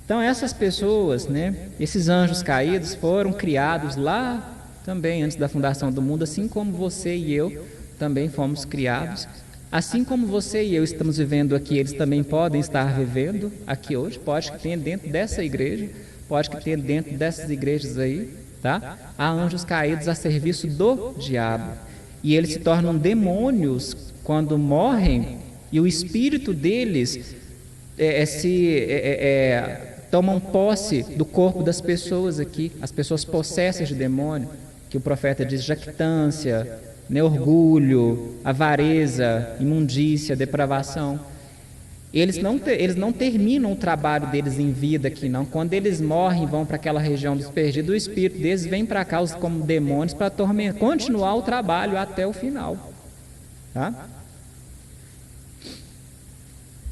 Então essas pessoas, né, esses anjos caídos foram criados lá também antes da fundação do mundo, assim como você e eu também fomos criados. Assim como você e eu estamos vivendo aqui, eles também podem estar vivendo aqui hoje. Pode que tenha dentro dessa igreja, pode que tenha dentro dessas igrejas aí, tá? Há anjos caídos a serviço do diabo. E eles se tornam demônios quando morrem, e o espírito deles tomam posse do corpo das pessoas aqui, as pessoas possessas de demônio, que o profeta diz jactância, né, orgulho, avareza, imundícia, depravação. Eles não terminam o trabalho deles em vida aqui, não. Quando eles morrem e vão para aquela região dos perdidos, o espírito deles vem para cá como demônios para continuar o trabalho até o final. Tá?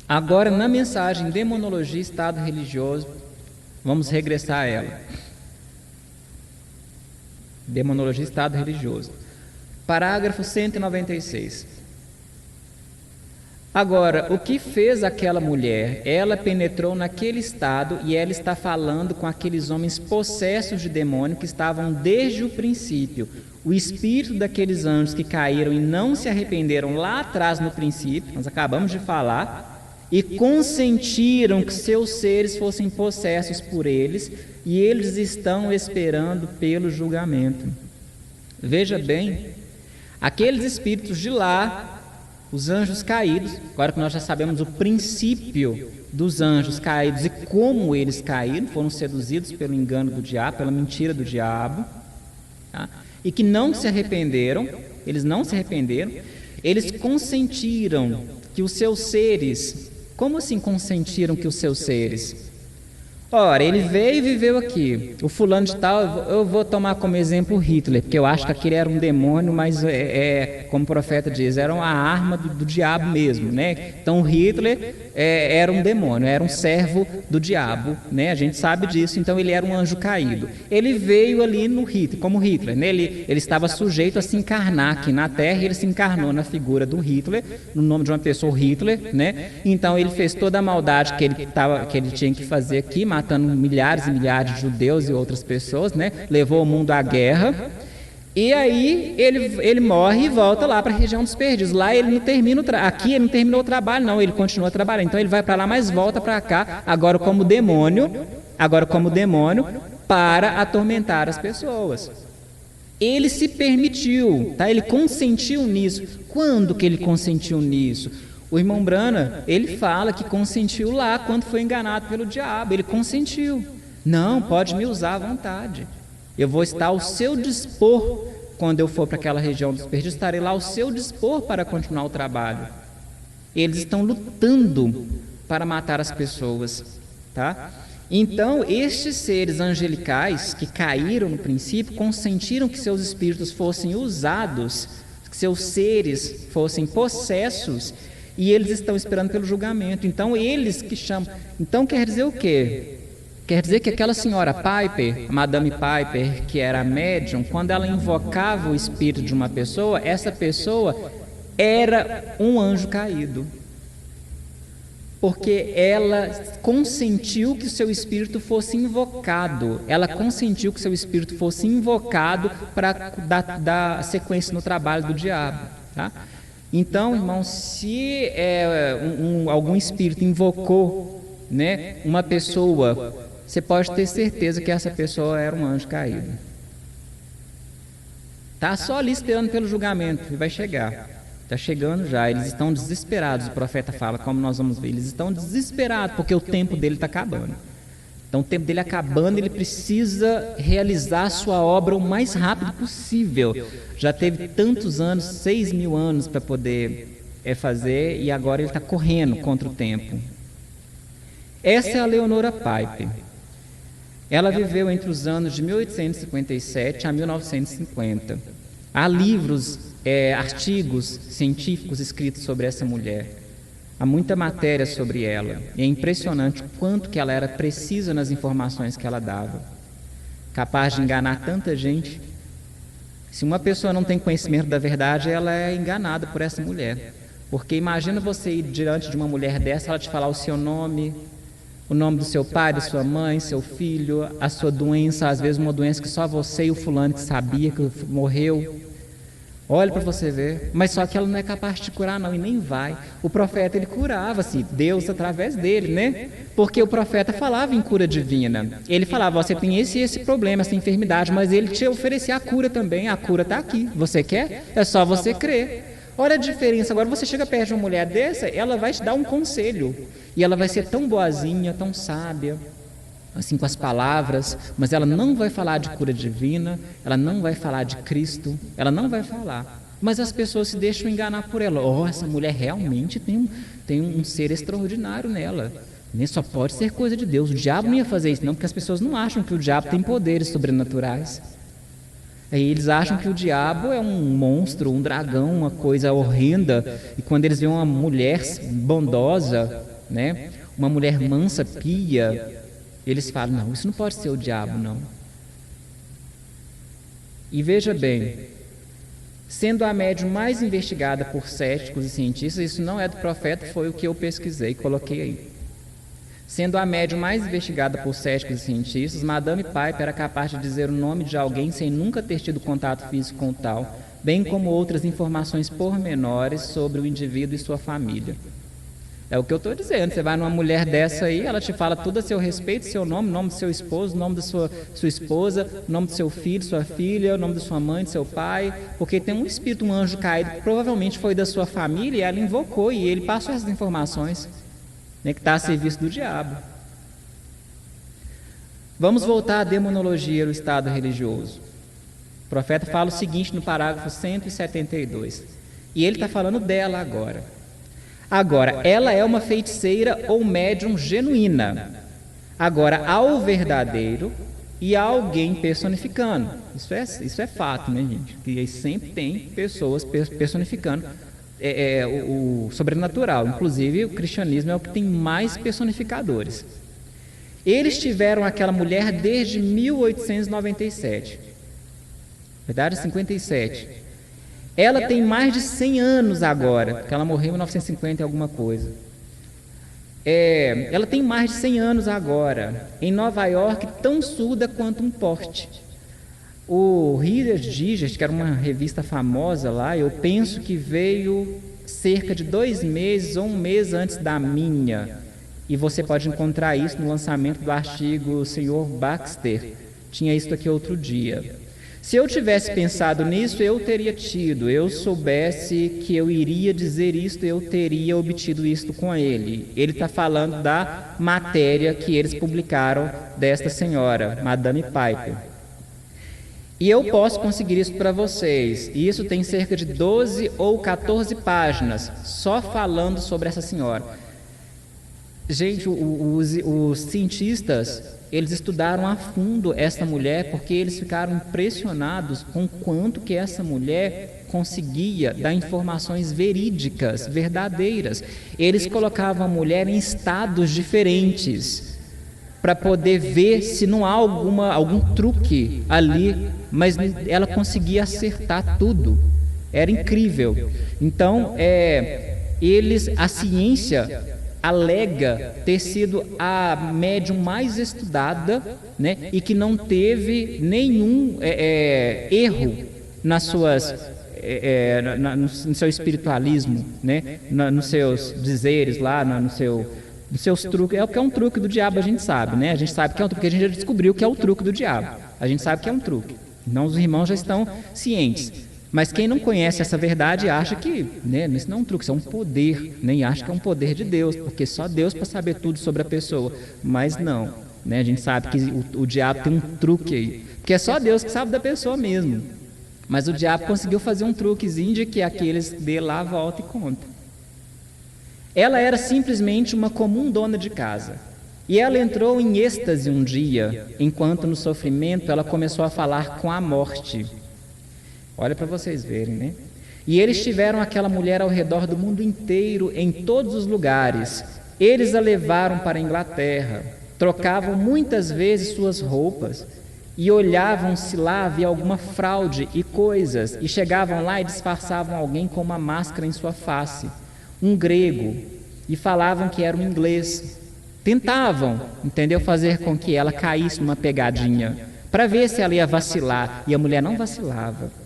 Agora, na mensagem Demonologia e Estado Religioso, vamos regressar a ela. Demonologia e Estado Religioso. Parágrafo 196. Agora, o que fez aquela mulher? Ela penetrou naquele estado e ela está falando com aqueles homens possessos de demônio que estavam desde o princípio. O espírito daqueles anjos que caíram e não se arrependeram lá atrás no princípio, nós acabamos de falar, e consentiram que seus seres fossem possessos por eles, e eles estão esperando pelo julgamento. Veja bem, aqueles espíritos de lá, os anjos caídos, agora que nós já sabemos o princípio dos anjos caídos e como eles caíram, foram seduzidos pelo engano do diabo, pela mentira do diabo, tá? E que não se arrependeram, eles consentiram que os seus seres... Como assim consentiram que os seus seres? Ora, ele veio e viveu aqui. O fulano de tal, eu vou tomar como exemplo Hitler, porque eu acho que aquele era um demônio, mas como o profeta diz, era uma arma do diabo mesmo, né? Então Hitler era um demônio, era um servo do diabo, né? A gente sabe disso, então ele era um anjo caído. Ele veio ali no Hitler, como Hitler, né? Ele estava sujeito a se encarnar aqui na Terra, e ele se encarnou na figura do Hitler, no nome de uma pessoa, Hitler, né? Então ele fez toda a maldade que ele tinha que fazer aqui, matando milhares e milhares de judeus e outras pessoas, né? Levou o mundo à guerra. E aí ele morre e volta lá para a região dos perdidos. Lá ele não termina aqui ele não terminou o trabalho, não, ele continua trabalhando. Então ele vai para lá, mas volta para cá, agora como demônio, para atormentar as pessoas. Ele se permitiu, tá? Ele consentiu nisso. Quando que ele consentiu nisso? O irmão Brana, ele fala que consentiu lá quando foi enganado pelo diabo. Ele consentiu. Não, pode me usar à vontade. Eu vou estar ao seu dispor quando eu for para aquela região dos perdidos. Estarei lá ao seu dispor para continuar o trabalho. Eles estão lutando para matar as pessoas, tá? Então, estes seres angelicais que caíram no princípio consentiram que seus espíritos fossem usados, que seus seres fossem possessos. E eles estão esperando pelo julgamento. Então, eles que chamam... Então, quer dizer o quê? Quer dizer que aquela senhora Piper, a Madame Piper, que era médium, quando ela invocava o espírito de uma pessoa, essa pessoa era um anjo caído. Porque ela consentiu que o seu espírito fosse invocado. Ela consentiu que o seu espírito fosse invocado para dar sequência no trabalho do diabo, tá? Então, irmão, se algum espírito invocou, né, uma pessoa, você pode ter certeza que essa pessoa era um anjo caído. Está só ali esperando pelo julgamento e vai chegar. Está chegando já, eles estão desesperados, o profeta fala, como nós vamos ver, eles estão desesperados porque o tempo dele está acabando. Então, o tempo dele acabando, ele precisa realizar a sua obra o mais rápido possível. Já teve tantos anos, 6.000 anos para poder fazer, e agora ele está correndo contra o tempo. Essa é a Leonora Piper. Ela viveu entre os anos de 1857 a 1950. Há livros, artigos científicos escritos sobre essa mulher. Há muita matéria sobre ela. E é impressionante o quanto que ela era precisa nas informações que ela dava. Capaz de enganar tanta gente. Se uma pessoa não tem conhecimento da verdade, ela é enganada por essa mulher. Porque imagina você ir diante de uma mulher dessa, ela te falar o seu nome, o nome do seu pai, da sua mãe, seu filho, a sua doença, às vezes uma doença que só você e o fulano que sabia que morreu. Olha para você ver, mas só que ela não é capaz de curar não, e nem vai. O profeta, ele curava, assim, Deus através dele, né? Porque o profeta falava em cura divina. Ele falava, você tem esse e esse problema, essa enfermidade, mas ele te oferecia a cura também. A cura está aqui, você quer? É só você crer. Olha a diferença, agora você chega perto de uma mulher dessa, ela vai te dar um conselho. E ela vai ser tão boazinha, tão sábia, assim com as palavras, mas ela não vai falar de cura divina, ela não vai falar de Cristo, ela não vai falar. Mas as pessoas se deixam enganar por ela. Oh, essa mulher realmente tem um ser extraordinário nela. Nem só pode ser coisa de Deus. O diabo não ia fazer isso, não, porque as pessoas não acham que o diabo tem poderes sobrenaturais. Aí eles acham que o diabo é um monstro, um dragão, uma coisa horrenda. E quando eles veem uma mulher bondosa, né, uma mulher mansa, pia, eles falam, não, isso não pode ser o diabo, não. E veja bem, sendo a médium mais investigada por céticos e cientistas, isso não é do profeta, foi o que eu pesquisei e coloquei aí. Sendo a médium mais investigada por céticos e cientistas, Madame Piper era capaz de dizer o nome de alguém sem nunca ter tido contato físico com tal, bem como outras informações pormenores sobre o indivíduo e sua família. É o que eu estou dizendo, você vai numa mulher dessa aí, ela te fala tudo a seu respeito, seu nome, nome do seu esposo, nome da sua esposa, nome do seu filho, sua filha, nome da sua mãe, do seu pai, porque tem um espírito, um anjo caído, que provavelmente foi da sua família, e ela invocou, e ele passou essas informações, né, que está a serviço do diabo. Vamos voltar à demonologia do estado religioso. O profeta fala o seguinte no parágrafo 172, e ele está falando dela agora. Agora, ela é uma feiticeira ou médium genuína. Agora, ao verdadeiro e a alguém personificando. Isso é fato, né, gente? Que aí sempre tem pessoas personificando o sobrenatural. Inclusive, o cristianismo é o que tem mais personificadores. Eles tiveram aquela mulher desde 1897. Verdade? 57. Ela tem mais de 100 anos agora, porque ela morreu em 1950 e alguma coisa. Ela tem mais de 100 anos agora, em Nova York, tão surda quanto um poste. O Reader's Digest, que era uma revista famosa lá, eu penso que veio cerca de 2 meses ou 1 mês antes da minha. E você pode encontrar isso no lançamento do artigo Sr. Baxter. Tinha isso aqui outro dia. Se eu tivesse pensado nisso, eu teria tido. Eu soubesse que eu iria dizer isto, eu teria obtido isto com ele. Ele está falando da matéria que eles publicaram desta senhora, Madame Piper. E eu posso conseguir isso para vocês. Isso tem cerca de 12 ou 14 páginas, só falando sobre essa senhora. Gente, os cientistas, eles estudaram a fundo essa mulher porque eles ficaram impressionados com quanto que essa mulher conseguia dar informações verídicas, verdadeiras. Eles colocavam a mulher em estados diferentes para poder ver se não há algum truque ali, mas ela conseguia acertar tudo. Era incrível. Então, a ciência alega ter sido a médium mais estudada, né, e que não teve nenhum erro nas suas, no seu espiritualismo, né, nos seus dizeres lá, nos seus truques. É o que é um truque do diabo, a gente sabe, né? A gente sabe que é um truque, porque a gente já descobriu que é o truque do diabo. A gente sabe que é um truque. Então os irmãos já estão cientes. Mas quem não conhece essa verdade acha que, né, isso não é um truque, isso é um poder, nem acha que é um poder de Deus, porque só Deus para saber tudo sobre a pessoa. Mas não, né, a gente sabe que o diabo tem um truque aí, porque é só Deus que sabe da pessoa mesmo. Mas o diabo conseguiu fazer um truquezinho de que aqueles dê lá, volta e conta. Ela era simplesmente uma comum dona de casa. E ela entrou em êxtase um dia, enquanto no sofrimento ela começou a falar com a morte. Olha para vocês verem, né? E eles tiveram aquela mulher ao redor do mundo inteiro, em todos os lugares. Eles a levaram para a Inglaterra, trocavam muitas vezes suas roupas e olhavam se lá havia alguma fraude e coisas, e chegavam lá e disfarçavam alguém com uma máscara em sua face, um grego, e falavam que era um inglês. Tentavam, entendeu, fazer com que ela caísse numa pegadinha, para ver se ela ia vacilar, e a mulher não vacilava.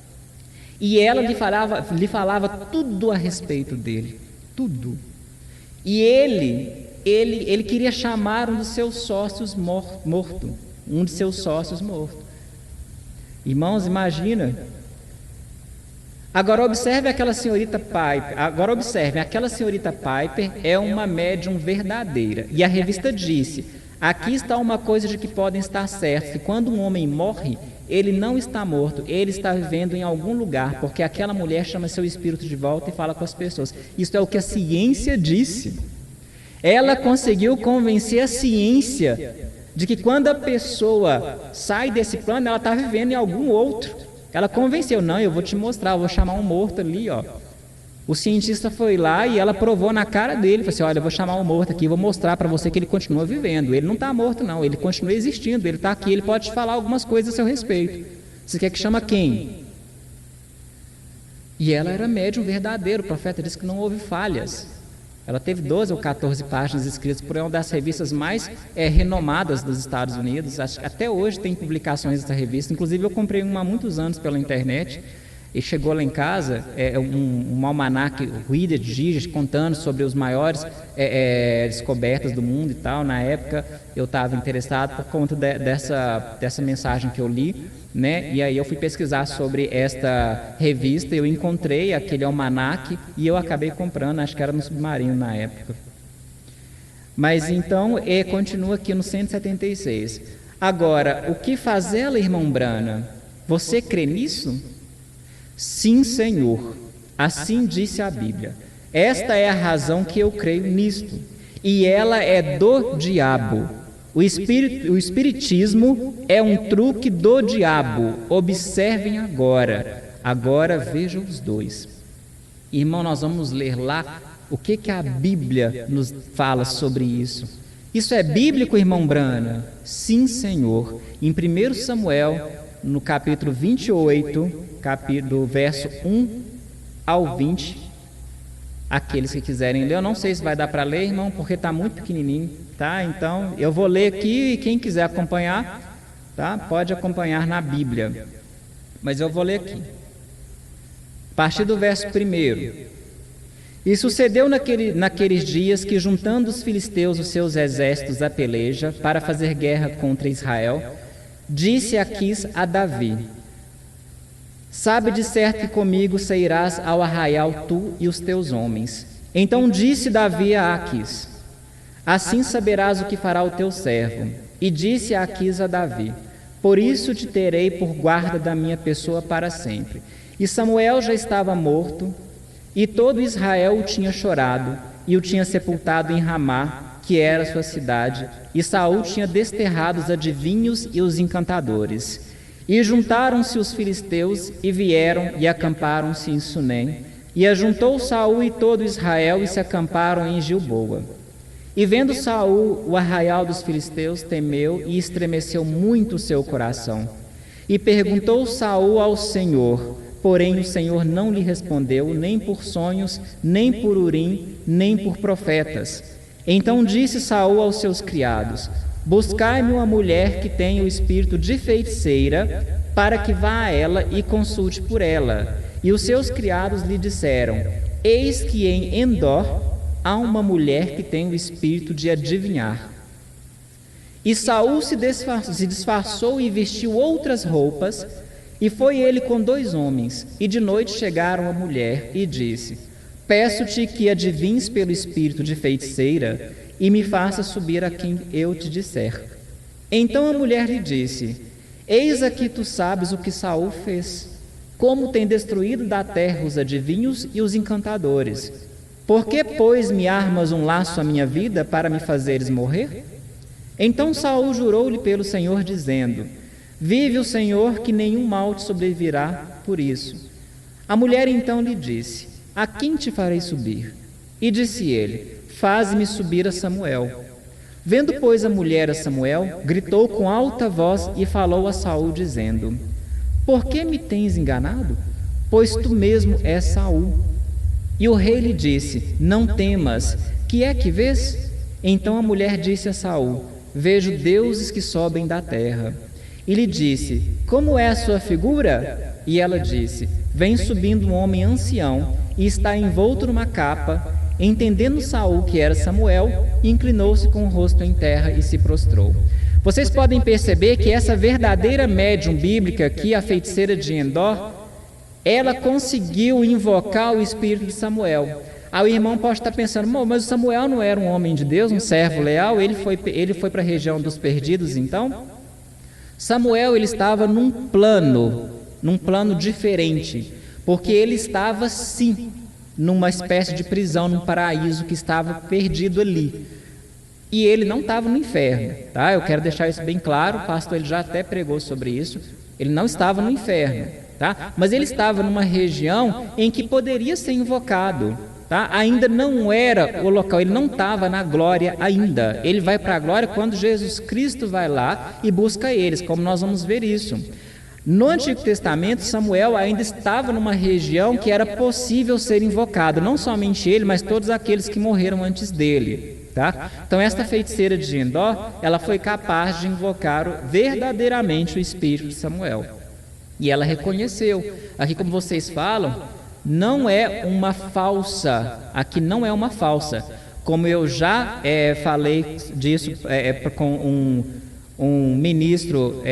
E ela lhe falava tudo a respeito dele, tudo. E ele queria chamar um dos seus sócios morto, um de seus sócios morto. Irmãos, imagina. Agora observe aquela senhorita Piper. Aquela senhorita Piper é uma médium verdadeira. E a revista disse: aqui está uma coisa de que podem estar certos, que quando um homem morre, ele não está morto, ele está vivendo em algum lugar, porque aquela mulher chama seu espírito de volta e fala com as pessoas. Isso é o que a ciência disse. Ela conseguiu convencer a ciência de que quando a pessoa sai desse plano, ela está vivendo em algum outro. Ela convenceu: não, eu vou te mostrar, eu vou chamar um morto ali, ó. O cientista foi lá e ela provou na cara dele, falou assim: olha, eu vou chamar um morto aqui, vou mostrar para você que ele continua vivendo. Ele não está morto não, ele continua existindo, ele está aqui, ele pode te falar algumas coisas a seu respeito. Você quer que chama quem? E ela era médium verdadeiro, o profeta disse que não houve falhas. Ela teve 12 ou 14 páginas escritas por uma das revistas mais renomadas dos Estados Unidos. Até hoje tem publicações dessa revista, inclusive eu comprei uma há muitos anos pela internet. E chegou lá em casa um almanaque, o Reader's Digest, contando sobre os maiores descobertas do mundo e tal. Na época eu estava interessado por conta dessa mensagem que eu li, né? E aí eu fui pesquisar sobre esta revista, eu encontrei aquele almanaque e eu acabei comprando, acho que era no Submarino na época. Mas então, continua aqui no 176. Agora, o que fazê-la, irmão Brana? Você crê nisso? Sim, Senhor, assim disse a Bíblia. Esta é a razão que eu creio nisto, e ela é do diabo. O espiritismo é um truque do diabo. Observem agora. Agora vejam os dois. Irmão, nós vamos ler lá o que a Bíblia nos fala sobre isso. Isso é bíblico, irmão Brana? Sim, Senhor. Em 1 Samuel, no capítulo 28, do verso 1 ao 20, aqueles que quiserem ler, eu não sei se vai dar para ler, irmão, porque está muito pequenininho, tá? Então, eu vou ler aqui e quem quiser acompanhar, tá? Pode acompanhar na Bíblia. Mas eu vou ler aqui. A partir do verso 1. E sucedeu naqueles dias que, juntando os filisteus os seus exércitos à peleja para fazer guerra contra Israel, disse Aquis a Davi: sabe de certo que comigo sairás ao arraial tu e os teus homens. Então disse Davi a Aquis: assim saberás o que fará o teu servo. E disse Aquis a Davi: por isso te terei por guarda da minha pessoa para sempre. E Samuel já estava morto, e todo Israel o tinha chorado, e o tinha sepultado em Ramá, que era sua cidade, e Saul tinha desterrado os adivinhos e os encantadores. E juntaram-se os filisteus, e vieram e acamparam-se em Sunem. E ajuntou Saul e todo Israel, e se acamparam em Gilboa. E vendo Saul o arraial dos filisteus, temeu e estremeceu muito o seu coração. E perguntou Saul ao Senhor, porém o Senhor não lhe respondeu, nem por sonhos, nem por Urim, nem por profetas. Então disse Saul aos seus criados: buscai-me uma mulher que tenha o espírito de feiticeira, para que vá a ela e consulte por ela. E os seus criados lhe disseram: eis que em Endor há uma mulher que tem o espírito de adivinhar. E Saul se disfarçou e vestiu outras roupas, e foi ele com 2 homens, e de noite chegaram a mulher, e disse: peço-te que adivinhes pelo espírito de feiticeira, e me faça subir a quem eu te disser. Então a mulher lhe disse: eis aqui tu sabes o que Saul fez, como tem destruído da terra os adivinhos e os encantadores. Por que, pois, me armas um laço à minha vida para me fazeres morrer? Então Saul jurou-lhe pelo Senhor, dizendo: vive o Senhor, que nenhum mal te sobrevirá por isso. A mulher então lhe disse: a quem te farei subir? E disse ele: faze-me subir a Samuel. Vendo, pois, a mulher a Samuel, gritou com alta voz e falou a Saul, dizendo: por que me tens enganado? Pois tu mesmo és Saul. E o rei lhe disse: não temas, que é que vês? Então a mulher disse a Saul: vejo deuses que sobem da terra. E lhe disse: como é a sua figura? E ela disse: vem subindo um homem ancião, e está envolto numa capa. Entendendo Saul que era Samuel, inclinou-se com o rosto em terra e se prostrou. Vocês podem perceber que essa verdadeira médium bíblica aqui, a feiticeira de Endor, ela conseguiu invocar o espírito de Samuel. Aí o irmão pode estar pensando: mas o Samuel não era um homem de Deus, um servo leal? Ele foi para a região dos perdidos, então? Samuel, ele estava num plano diferente, porque ele estava, sim, numa espécie de prisão, num paraíso que estava perdido ali. E ele não estava no inferno, tá? Eu quero deixar isso bem claro, o pastor ele já até pregou sobre isso. Ele não estava no inferno, tá? Mas ele estava numa região em que poderia ser invocado, tá? Ainda não era o local, ele não estava na glória ainda. Ele vai para a glória quando Jesus Cristo vai lá e busca eles, como nós vamos ver isso. No Antigo Testamento, Samuel ainda estava numa região que era possível ser invocado, não somente ele, mas todos aqueles que morreram antes dele, tá? Então esta feiticeira de Endor, ela foi capaz de invocar verdadeiramente o espírito de Samuel. E ela reconheceu. Aqui, como vocês falam, não é uma falsa, aqui não é uma falsa. Como eu já falei disso com um ministro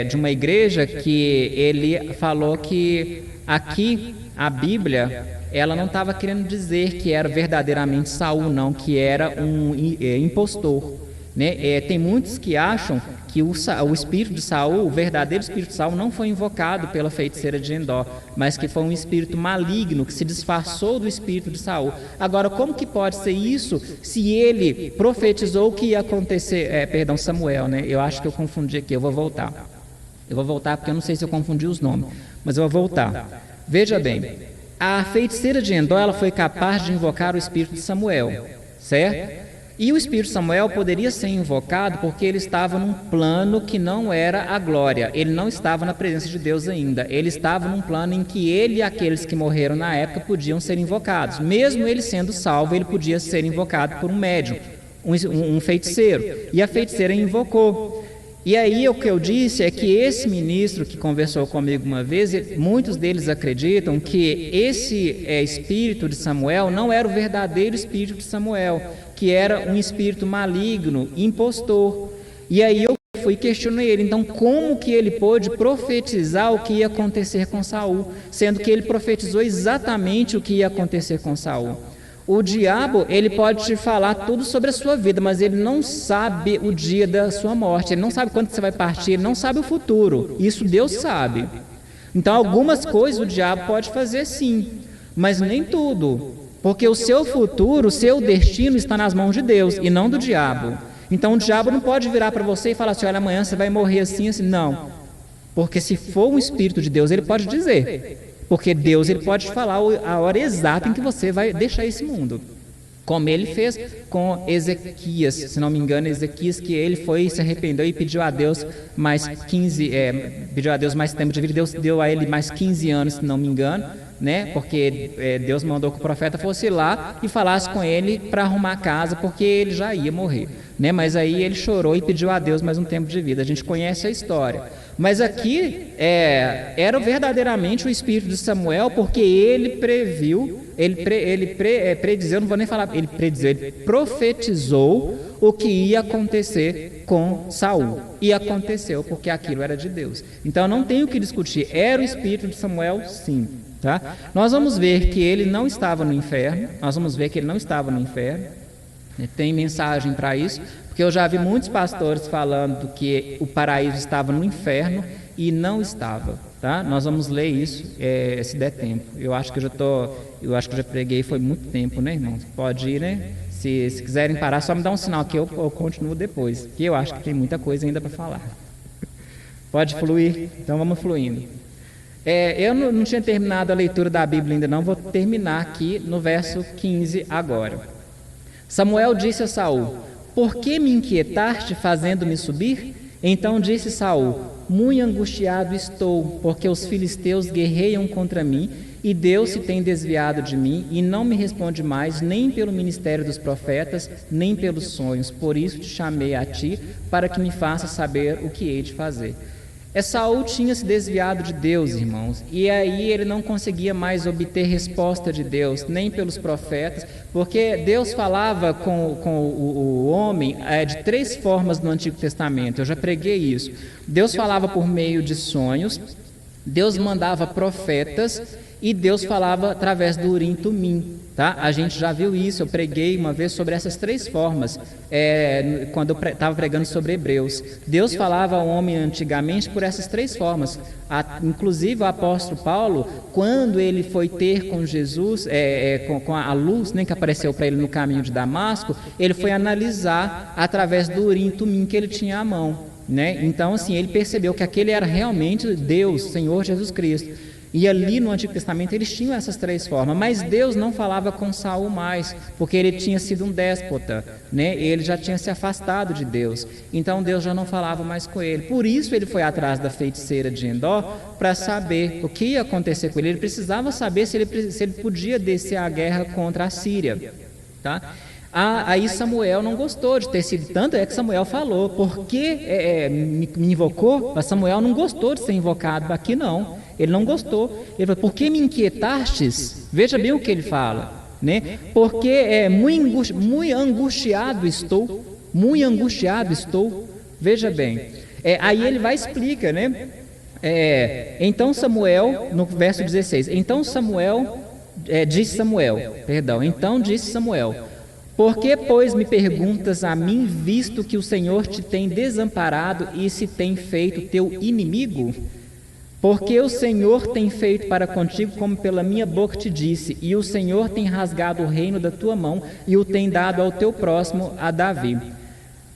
de uma igreja, que ele falou que aqui a Bíblia, ela não estava querendo dizer que era verdadeiramente Saul, não, que era um impostor, né? Tem muitos que acham que o espírito de Saul, o verdadeiro espírito de Saul, não foi invocado pela feiticeira de Endor, mas que foi um espírito maligno que se disfarçou do espírito de Saul. Agora, como que pode ser isso se ele profetizou o que ia acontecer? Samuel, né? Eu acho que eu confundi aqui, eu vou voltar. Eu vou voltar porque eu não sei se eu confundi os nomes, mas eu vou voltar. Veja bem, a feiticeira de Endor, ela foi capaz de invocar o espírito de Samuel, certo? E o espírito de Samuel poderia ser invocado porque ele estava num plano que não era a glória. Ele não estava na presença de Deus ainda. Ele estava num plano em que ele e aqueles que morreram na época podiam ser invocados. Mesmo ele sendo salvo, ele podia ser invocado por um médium, um feiticeiro. E a feiticeira invocou. E aí o que eu disse é que esse ministro que conversou comigo uma vez, muitos deles acreditam que esse espírito de Samuel não era o verdadeiro espírito de Samuel, que era um espírito maligno, impostor. E aí eu fui e questionei ele, então como que ele pôde profetizar o que ia acontecer com Saul, sendo que ele profetizou exatamente o que ia acontecer com Saul? O diabo, ele pode te falar tudo sobre a sua vida, mas ele não sabe o dia da sua morte, ele não sabe quando você vai partir, ele não sabe o futuro. Isso Deus sabe. Então, algumas coisas o diabo pode fazer sim, mas nem tudo, porque o seu futuro, o seu destino está nas mãos de Deus e não do diabo. Então, o diabo não pode virar para você e falar assim, olha, amanhã você vai morrer assim, assim. Não, porque se for um espírito de Deus, ele pode dizer. Porque Deus, ele pode falar a hora exata em que você vai deixar esse mundo. Como ele fez com Ezequias, se não me engano, Ezequias, que ele foi, se arrependeu e pediu a Deus mais 15, pediu a Deus mais tempo de vida, Deus deu a ele mais 15 anos, se não me engano, né? Porque Deus mandou que o profeta fosse lá e falasse com ele para arrumar a casa, porque ele já ia morrer, né? Mas aí ele chorou e pediu a Deus mais um tempo de vida. A gente conhece a história. Mas aqui era verdadeiramente o espírito de Samuel, porque ele previu, predizeu, não vou nem falar, ele profetizou o que ia acontecer com Saul. E aconteceu, porque aquilo era de Deus. Então não tem o que discutir, era o espírito de Samuel, sim. Tá? Nós vamos ver que ele não estava no inferno, tem mensagem para isso, porque eu já vi muitos pastores falando que o paraíso estava no inferno e não estava, tá? Nós vamos ler isso, se der tempo. Eu acho que eu já preguei, foi muito tempo, né, irmãos? Pode ir, né? Se quiserem parar, só me dá um sinal que eu continuo depois, que eu acho que tem muita coisa ainda para falar. Pode fluir? Então vamos fluindo. Eu não tinha terminado a leitura da Bíblia ainda não, vou terminar aqui no verso 15 agora. Samuel disse a Saul, por que me inquietaste fazendo-me subir? Então disse Saul, muito angustiado estou, porque os filisteus guerreiam contra mim, e Deus se tem desviado de mim, e não me responde mais, nem pelo ministério dos profetas, nem pelos sonhos. Por isso te chamei a ti, para que me faças saber o que hei de fazer. Saul tinha se desviado de Deus, irmãos, e aí ele não conseguia mais obter resposta de Deus, nem pelos profetas, porque Deus falava com o homem de 3 formas no Antigo Testamento. Eu já preguei isso. Deus falava por meio de sonhos, Deus mandava profetas e Deus falava através do Urim e Tumim. Tá? A gente já viu isso, eu preguei uma vez sobre essas 3 formas, quando eu estava pregando sobre Hebreus. Deus falava ao homem antigamente por essas 3 formas. Inclusive o apóstolo Paulo, quando ele foi ter com Jesus, com a luz, né, que apareceu para ele no caminho de Damasco, ele foi analisar através do Urim e Tumim que ele tinha à mão. Né? Então, assim, ele percebeu que aquele era realmente Deus, Senhor Jesus Cristo. E ali no Antigo Testamento eles tinham essas 3 formas, mas Deus não falava com Saul mais, porque ele tinha sido um déspota, né? Ele já tinha se afastado de Deus, então Deus já não falava mais com ele. Por isso ele foi atrás da feiticeira de Endor, para saber o que ia acontecer com ele. Ele precisava saber se ele podia descer a guerra contra a Síria, tá? Aí Samuel não gostou de ter sido, tanto é que Samuel falou, porque me invocou, mas Samuel não gostou de ser invocado aqui não, ele não gostou, ele falou, por que me inquietastes? Veja bem o que ele fala, né? Porque muito angustiado estou, veja bem, aí ele vai e explica, né? Então Samuel, no verso 16, então disse Samuel, Por que, pois, me perguntas a mim, visto que o Senhor te tem desamparado e se tem feito teu inimigo? Porque o Senhor tem feito para contigo como pela minha boca te disse, e o Senhor tem rasgado o reino da tua mão e o tem dado ao teu próximo, a Davi.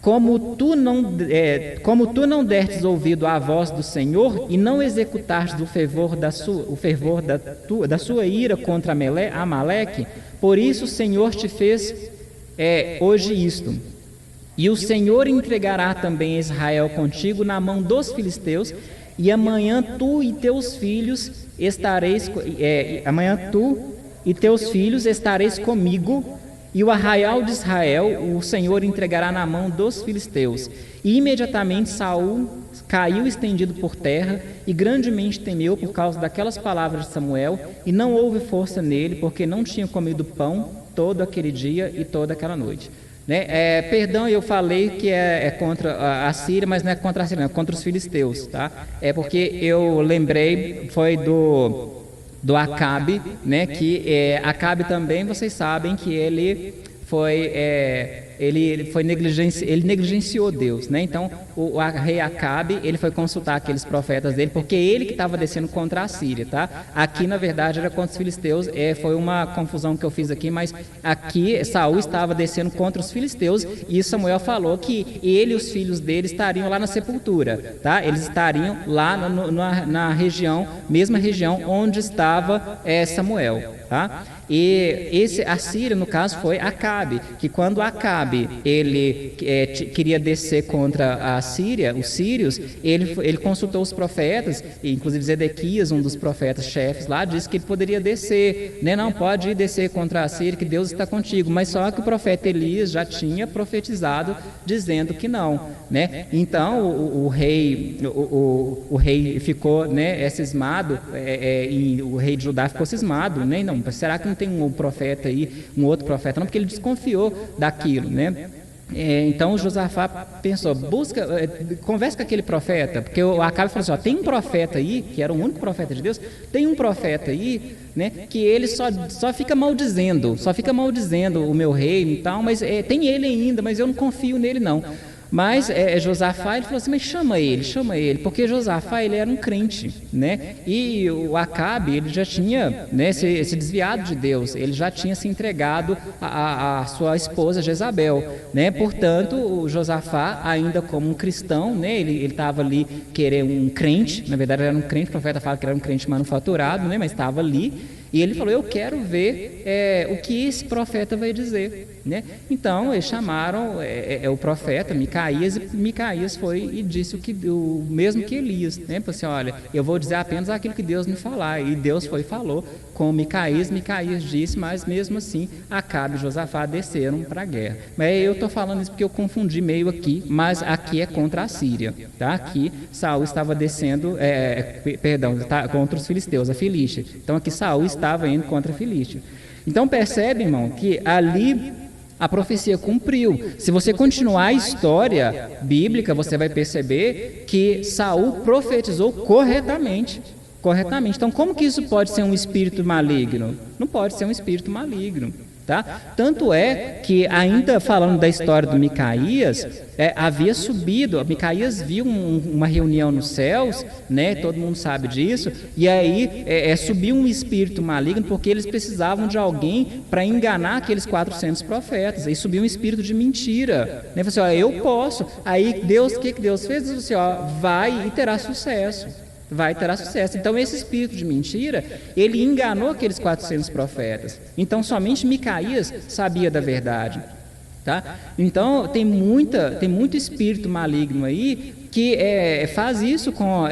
Como tu não dertes ouvido à voz do Senhor e não executastes o fervor da sua ira contra Amaleque, por isso o Senhor te fez hoje isto. E o Senhor entregará também Israel contigo na mão dos filisteus, e amanhã tu e teus filhos estareis comigo, e o arraial de Israel o Senhor entregará na mão dos filisteus. E imediatamente Saul caiu estendido por terra e grandemente temeu por causa daquelas palavras de Samuel, e não houve força nele, porque não tinha comido pão todo aquele dia e toda aquela noite. Perdão, eu falei que é contra a Síria, mas não é contra a Síria, não, é contra os filisteus, tá? É porque eu lembrei, foi do Acabe, né? Que Acabe também, vocês sabem que ele negligenciou Deus, né? Então o rei Acabe, ele foi consultar aqueles profetas dele, porque ele que estava descendo contra a Síria, tá? Aqui na verdade era contra os filisteus, foi uma confusão que eu fiz aqui, mas aqui Saul estava descendo contra os filisteus, e Samuel falou que ele e os filhos dele estariam lá na sepultura, tá? Eles estariam lá na região, mesma região onde estava Samuel, tá? E a Síria, no caso, foi Acabe, que quando Acabe ele queria descer contra a Síria, os sírios, ele consultou os profetas, inclusive Zedequias, um dos profetas chefes lá, disse que ele poderia descer, né? Não pode ir descer contra a Síria, que Deus está contigo, mas só que o profeta Elias já tinha profetizado dizendo que não, né? Então o rei ficou, né, cismado, e o rei de Judá ficou cismado, né? Não, será que não tem um profeta aí, um outro profeta? Não, porque ele desconfiou daquilo, né? Então Josafá pensou, conversa com aquele profeta, porque o Acabe falou assim, tem um profeta aí, que era o único profeta de Deus, tem um profeta aí, né, que ele só fica maldizendo o meu reino e tal, mas tem ele ainda, mas eu não confio nele não. Mas Josafá, ele falou assim, mas chama ele, porque Josafá, ele era um crente, né? E o Acabe, ele já tinha, né, se desviado de Deus, ele já tinha se entregado à sua esposa Jezabel, né? Portanto, o Josafá, ainda como um cristão, né, ele estava ali querendo um crente, na verdade era um crente, o profeta fala que era um crente manufaturado, né, mas estava ali. E ele falou, eu quero ver o que esse profeta vai dizer, né? Então eles chamaram o profeta Micaías, e Micaías foi e disse o mesmo que Elias, né? Falou assim, olha, eu vou dizer apenas aquilo que Deus me falar. E Deus foi e falou com Micaías disse, mas mesmo assim Acabe e Josafá desceram para a guerra. Mas eu estou falando isso porque eu confundi meio aqui, mas aqui é contra a Síria, tá? Aqui Saul estava descendo, contra os filisteus, a Filístia. Então aqui Saul estava indo contra a Filístia. Então percebe, irmão, que ali a profecia cumpriu. Se você continuar a história bíblica, você vai perceber que Saul profetizou corretamente. Então, como que isso pode ser um espírito maligno? Não pode ser um espírito maligno. Tá? Tanto é que, ainda falando da história do Micaías, havia subido, Micaías viu uma reunião nos céus, né? Todo mundo sabe disso, e aí subiu um espírito maligno, porque eles precisavam de alguém para enganar aqueles 400 profetas, aí subiu um espírito de mentira, né? Falou assim, eu posso, aí Deus, o que Deus fez? Ele disse, vai e terá sucesso. Então esse espírito de mentira, ele enganou aqueles 400 profetas. Então somente Micaías sabia da verdade, tá? Então tem muito espírito maligno aí que faz isso com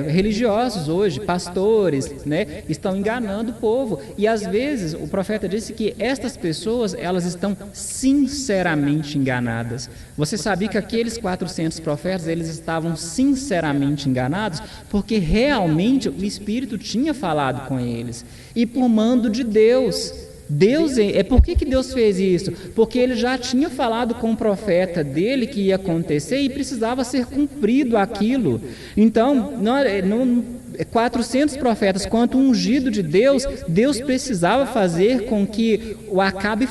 religiosos hoje, pastores, né? Estão enganando o povo. E às vezes o profeta disse que estas pessoas, elas estão sinceramente enganadas. Você sabia que aqueles 400 profetas, eles estavam sinceramente enganados, porque realmente o Espírito tinha falado com eles. E por mando de Deus. Por que Deus fez isso? Porque ele já tinha falado com o profeta dele que ia acontecer e precisava ser cumprido aquilo. Então, 400 profetas, quanto ungido de Deus, Deus precisava fazer com que o Acabe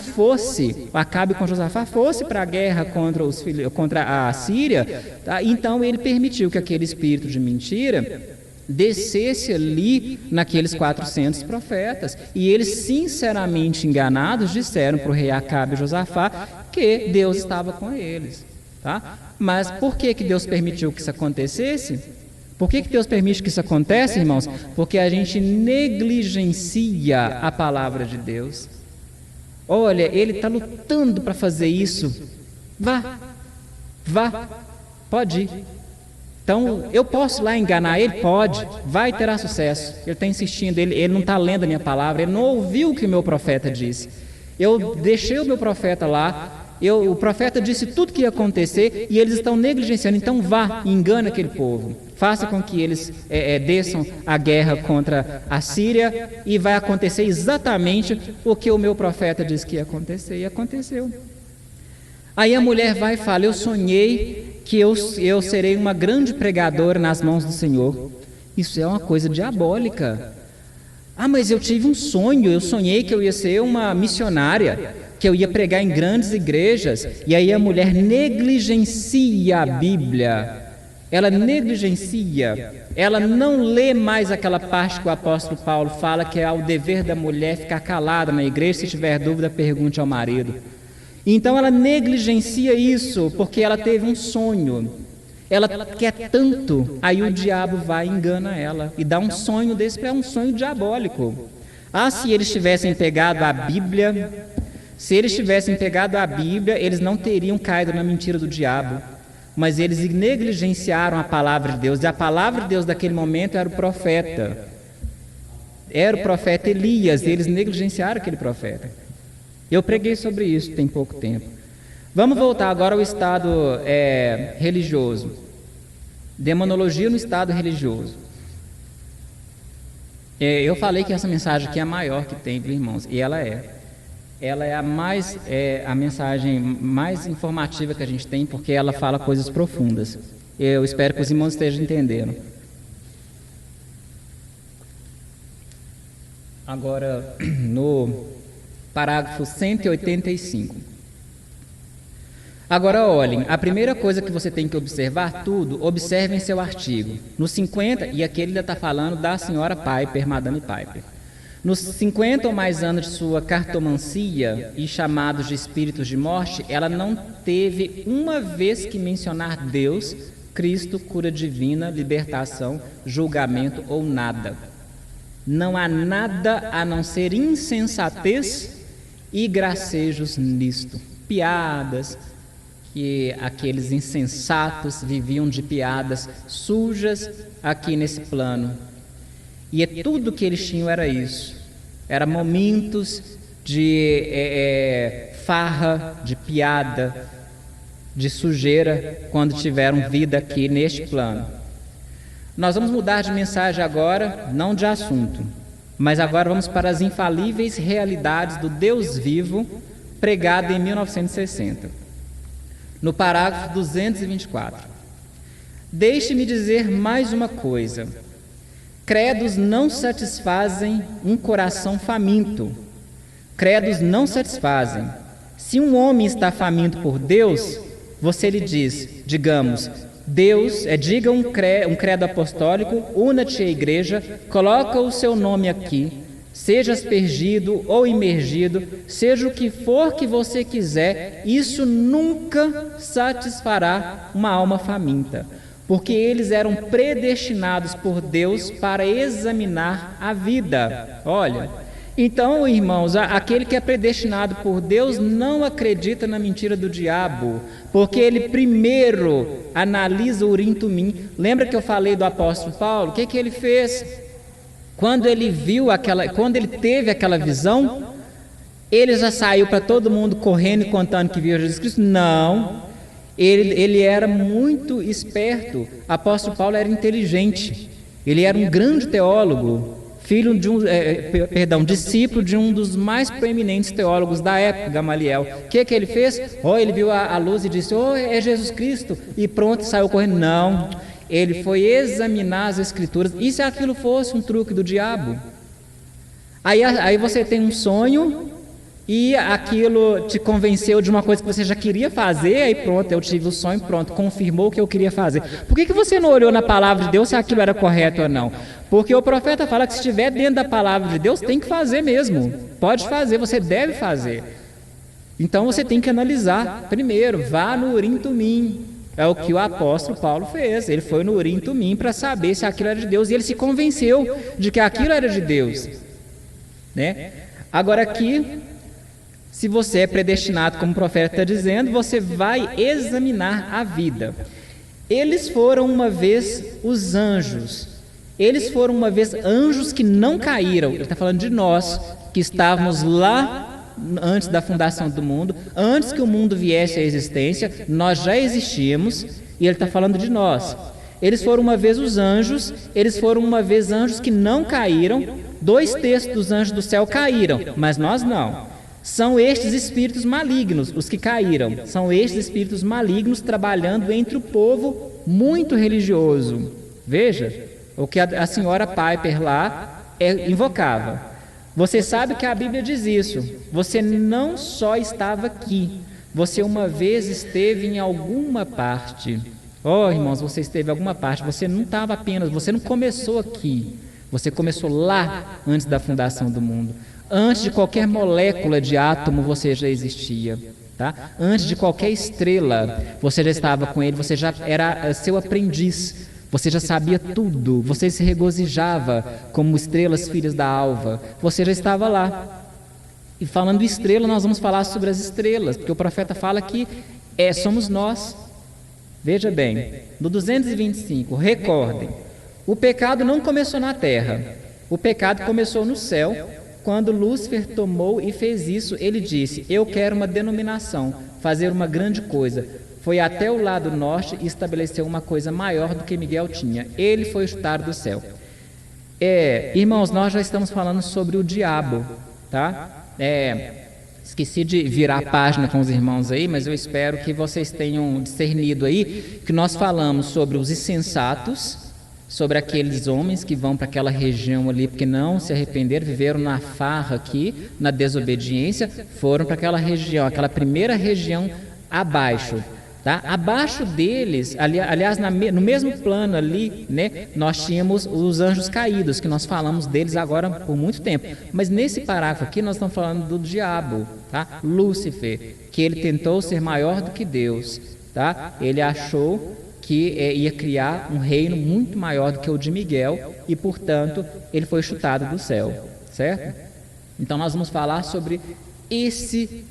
com Josafá fosse para a guerra contra a Síria. Tá? Então ele permitiu que aquele espírito de mentira descesse ali naqueles 400 profetas, e eles, sinceramente enganados, disseram para o rei Acabe e Josafá que Deus estava com eles. Tá? Mas por que Deus permitiu que isso acontecesse? Por que Deus permite que isso aconteça, irmãos? Porque a gente negligencia a palavra de Deus. Olha, ele está lutando para fazer isso. Vá, pode ir. Então, eu posso lá enganar ele? Pode, vai ter sucesso. Ele está insistindo, ele não está lendo a minha palavra, ele não ouviu o que o meu profeta disse. Eu deixei o meu profeta lá, o profeta disse tudo o que ia acontecer e eles estão negligenciando. Então vá, engana aquele povo. Faça com que eles desçam a guerra contra a Síria e vai acontecer exatamente o que o meu profeta disse que ia acontecer. E aconteceu. Aí a mulher vai e fala: eu sonhei que eu serei uma grande pregadora nas mãos do Senhor. Isso é uma coisa diabólica. Ah, mas eu tive um sonho, eu sonhei que eu ia ser uma missionária, que eu ia pregar em grandes igrejas. E aí a mulher negligencia a Bíblia. Ela negligencia, ela não lê mais aquela parte que o apóstolo Paulo fala que é o dever da mulher ficar calada na igreja, se tiver dúvida pergunte ao marido. Então ela negligencia isso, porque ela teve um sonho, ela quer tanto, aí o diabo vai e engana ela, e dá um sonho desse, é um sonho diabólico. Ah, se eles tivessem pegado a Bíblia, eles não teriam caído na mentira do diabo, mas eles negligenciaram a palavra de Deus, e a palavra de Deus daquele momento era o profeta Elias, e eles negligenciaram aquele profeta. Eu preguei sobre isso tem pouco tempo. Vamos voltar agora ao estado religioso. Demonologia no estado religioso. Eu falei que essa mensagem aqui é a maior que tem, viu, irmãos? E ela é. Ela é a mensagem mais informativa que a gente tem, porque ela fala coisas profundas. Eu espero que os irmãos estejam entendendo. Agora, no parágrafo 185. Agora olhem, a primeira coisa que você tem que observar observem seu artigo. No 50, e aqui ele ainda está falando da senhora Piper, Madame Piper. Nos 50 ou mais anos de sua cartomancia e chamados de espíritos de morte, ela não teve uma vez que mencionar Deus, Cristo, cura divina, libertação, julgamento ou nada. Não há nada a não ser insensatez e gracejos nisto. Piadas, que aqueles insensatos viviam de piadas sujas aqui nesse plano. E tudo que eles tinham era isso. Era momentos de farra, de piada, de sujeira, quando tiveram vida aqui neste plano. Nós vamos mudar de mensagem agora, não de assunto, mas agora vamos para as infalíveis realidades do Deus vivo, pregado em 1960. No parágrafo 224. Deixe-me dizer mais uma coisa. Credos não satisfazem um coração faminto. Credos não satisfazem. Se um homem está faminto por Deus, você lhe diz, digamos, diga um credo apostólico, una-te à igreja, coloca o seu nome aqui, seja aspergido ou imergido, seja o que for que você quiser, isso nunca satisfará uma alma faminta, porque eles eram predestinados por Deus para examinar a vida. Olha, então, irmãos, aquele que é predestinado por Deus não acredita na mentira do diabo, porque ele primeiro analisa o urim tumim. Lembra que eu falei do apóstolo Paulo? O que ele fez? Quando ele teve aquela visão, ele já saiu para todo mundo correndo e contando que viu Jesus Cristo? Não, ele era muito esperto. O apóstolo Paulo era inteligente, ele era um grande teólogo, filho de discípulo de um dos mais proeminentes teólogos da época, Gamaliel. O que ele fez? Ele viu a luz e disse, é Jesus Cristo, e pronto, saiu correndo. Não, ele foi examinar as Escrituras. E se aquilo fosse um truque do diabo? Aí você tem um sonho e aquilo te convenceu de uma coisa que você já queria fazer, aí pronto, eu tive o sonho, pronto, confirmou o que eu queria fazer. Por que você não olhou na palavra de Deus se aquilo era correto ou não? Porque o profeta fala que se estiver dentro da palavra de Deus, tem que fazer mesmo. Pode fazer, você deve fazer. Então você tem que analisar. Primeiro, vá no Urim Tumim. É o que o apóstolo Paulo fez. Ele foi no Urim Tumim para saber se aquilo era de Deus, e ele se convenceu de que aquilo era de Deus, né? Agora aqui, se você é predestinado, como o profeta está dizendo, você vai examinar a vida. Eles foram uma vez os anjos. Eles foram uma vez anjos que não caíram. Ele está falando de nós, que estávamos lá antes da fundação do mundo, antes que o mundo viesse à existência, nós já existíamos, e ele está falando de nós. Eles foram uma vez os anjos, eles foram uma vez anjos que não caíram. 2/3 dos anjos do céu caíram, mas nós não. São estes espíritos malignos, os que caíram. São estes espíritos malignos trabalhando entre o povo muito religioso. Veja o que a senhora Piper lá invocava. Você sabe que a Bíblia diz isso. Você não só estava aqui, você uma vez esteve em alguma parte. Irmãos, você esteve em alguma parte. Você não estava apenas, você não começou aqui. Você começou lá antes da fundação do mundo. Antes de qualquer molécula de átomo, você já existia. Tá? Antes de qualquer estrela, você já estava com ele, você já era seu aprendiz. Você já sabia tudo, você se regozijava como estrelas filhas da alva. Você já estava lá. E falando estrela, nós vamos falar sobre as estrelas, porque o profeta fala que somos nós. Veja bem, no 225, recordem, o pecado não começou na terra, o pecado começou no céu. Quando Lúcifer tomou e fez isso, ele disse, eu quero uma denominação, fazer uma grande coisa. Foi até o lado norte e estabeleceu uma coisa maior do que Miguel tinha. Ele foi chutado do céu. Irmãos, nós já estamos falando sobre o diabo, tá? Esqueci de virar a página com os irmãos aí, mas eu espero que vocês tenham discernido aí que nós falamos sobre os insensatos, sobre aqueles homens que vão para aquela região ali porque não se arrependeram, viveram na farra aqui, na desobediência, foram para aquela região, aquela primeira região abaixo. Tá? Abaixo deles, aliás, no mesmo plano ali, né, nós tínhamos os anjos caídos, que nós falamos deles agora por muito tempo. Mas nesse parágrafo aqui nós estamos falando do diabo, tá? Lúcifer, que ele tentou ser maior do que Deus. Tá? Ele achou que ia criar um reino muito maior do que o de Miguel e, portanto, ele foi chutado do céu. Certo? Então nós vamos falar sobre esse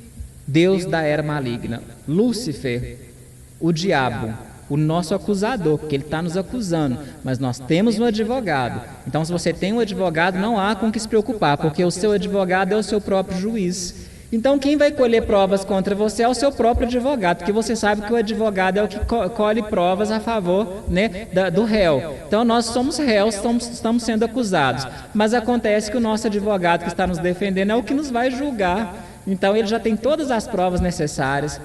Deus da era maligna, Lúcifer, o diabo, o nosso acusador, porque ele está nos acusando, mas nós temos um advogado. Então, se você tem um advogado, não há com que se preocupar, porque o seu advogado é o seu próprio juiz. Então, quem vai colher provas contra você é o seu próprio advogado, porque você sabe que o advogado é o que colhe provas a favor, né, do réu. Então, nós somos réus, estamos sendo acusados, mas acontece que o nosso advogado que está nos defendendo é o que nos vai julgar. Então ele já tem todas as provas necessárias.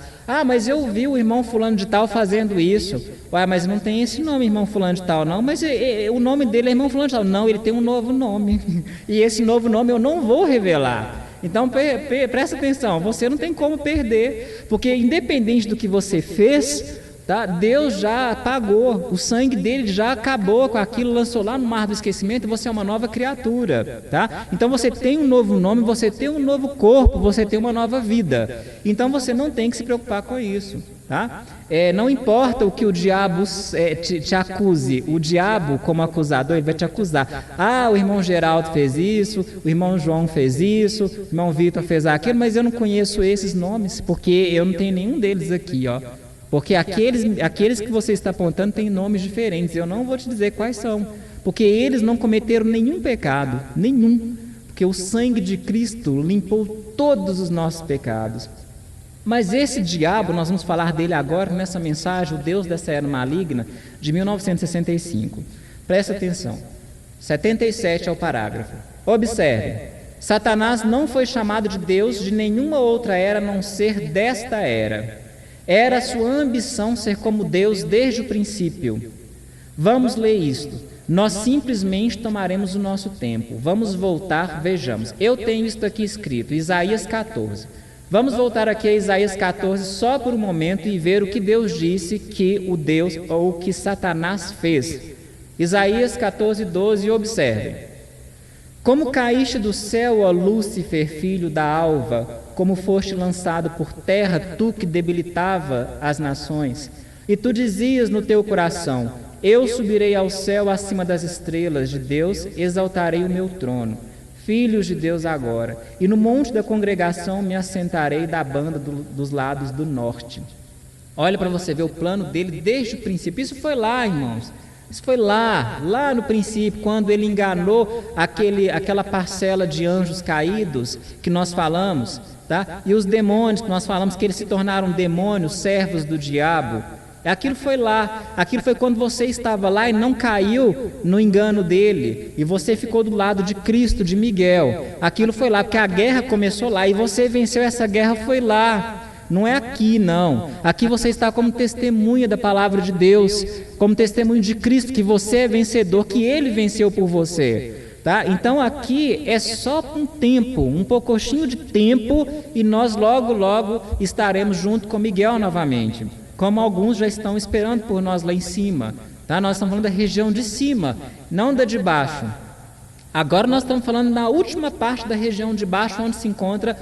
Mas eu vi o irmão fulano de tal fazendo isso. Mas não tem esse nome, irmão fulano de tal, não. Mas o nome dele é irmão fulano de tal. Não, ele tem um novo nome. E esse novo nome eu não vou revelar. Então presta atenção, você não tem como perder. Porque independente do que você fez, tá? Deus já pagou, o sangue dele já acabou com aquilo, lançou lá no mar do esquecimento, e você é uma nova criatura, tá? Então você tem um novo nome, você tem um novo corpo, você tem uma nova vida. Então você não tem que se preocupar com isso, tá? Não importa o que o diabo te acuse, o diabo como acusador, ele vai te acusar. O irmão Geraldo fez isso, o irmão João fez isso, o irmão Vitor fez aquilo, mas eu não conheço esses nomes, porque eu não tenho nenhum deles aqui, ó. Porque aqueles que você está apontando têm nomes diferentes. Eu não vou te dizer quais são, porque eles não cometeram nenhum pecado, nenhum. Porque o sangue de Cristo limpou todos os nossos pecados. Mas esse diabo, nós vamos falar dele agora nessa mensagem, o Deus dessa era maligna, de 1965. Presta atenção. 77 é o parágrafo. Observe, Satanás não foi chamado de Deus de nenhuma outra era a não ser desta era. Era sua ambição ser como Deus desde o princípio. Vamos ler isto. Nós simplesmente tomaremos o nosso tempo. Vamos voltar, vejamos. Eu tenho isto aqui escrito, Isaías 14. Vamos voltar aqui a Isaías 14 só por um momento e ver o que Deus disse que o Deus ou que Satanás fez. Isaías 14, 12, observe. Como caíste do céu, ó Lúcifer, filho da alva, como foste lançado por terra, tu que debilitava as nações, e tu dizias no teu coração, eu subirei ao céu acima das estrelas de Deus, exaltarei o meu trono, filhos de Deus agora, e no monte da congregação me assentarei da banda dos lados do norte. Olha para você ver o plano dele desde o princípio. Isso foi lá, irmãos. Isso foi lá no princípio, quando ele enganou aquela parcela de anjos caídos que nós falamos, tá? E os demônios que nós falamos que eles se tornaram demônios, servos do diabo. Aquilo foi lá, aquilo foi quando você estava lá e não caiu no engano dele, e você ficou do lado de Cristo, de Miguel. Aquilo foi lá, porque a guerra começou lá, e você venceu essa guerra, foi lá. Não é aqui, não. Aqui você está como testemunha da palavra de Deus, como testemunho de Cristo, que você é vencedor, que Ele venceu por você. Tá? Então aqui é só um tempo, um pouquinho de tempo, e nós logo estaremos junto com Miguel novamente. Como alguns já estão esperando por nós lá em cima. Tá? Nós estamos falando da região de cima, não da de baixo. Agora nós estamos falando na última parte da região de baixo, onde se encontra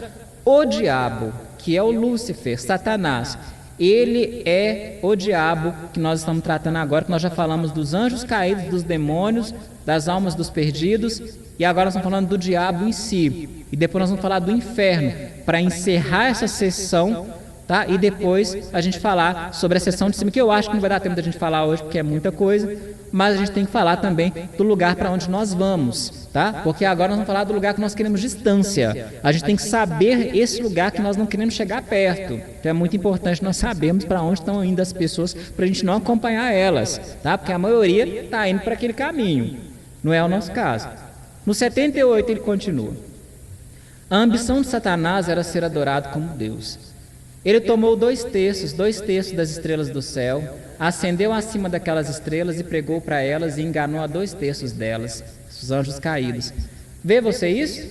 o diabo, que é o Lúcifer, Satanás. Ele é o diabo que nós estamos tratando agora, que nós já falamos dos anjos caídos, dos demônios, das almas dos perdidos, e agora nós estamos falando do diabo em si. E depois nós vamos falar do inferno, para encerrar essa sessão, tá? E depois a gente falar sobre a sessão de cima, que eu acho que não vai dar tempo da gente falar hoje, porque é muita coisa, mas a gente tem que falar também do lugar para onde nós vamos, tá? Porque agora nós vamos falar do lugar que nós queremos distância. A gente tem que saber esse lugar que nós não queremos chegar perto. Então é muito importante nós sabermos para onde estão indo as pessoas, para a gente não acompanhar elas, tá? Porque a maioria está indo para aquele caminho. Não é o nosso caso. No 78 ele continua. A ambição de Satanás era ser adorado como Deus. Ele tomou dois terços das estrelas do céu, ascendeu acima daquelas estrelas e pregou para elas e enganou a 2/3 delas, os anjos caídos. Vê você isso?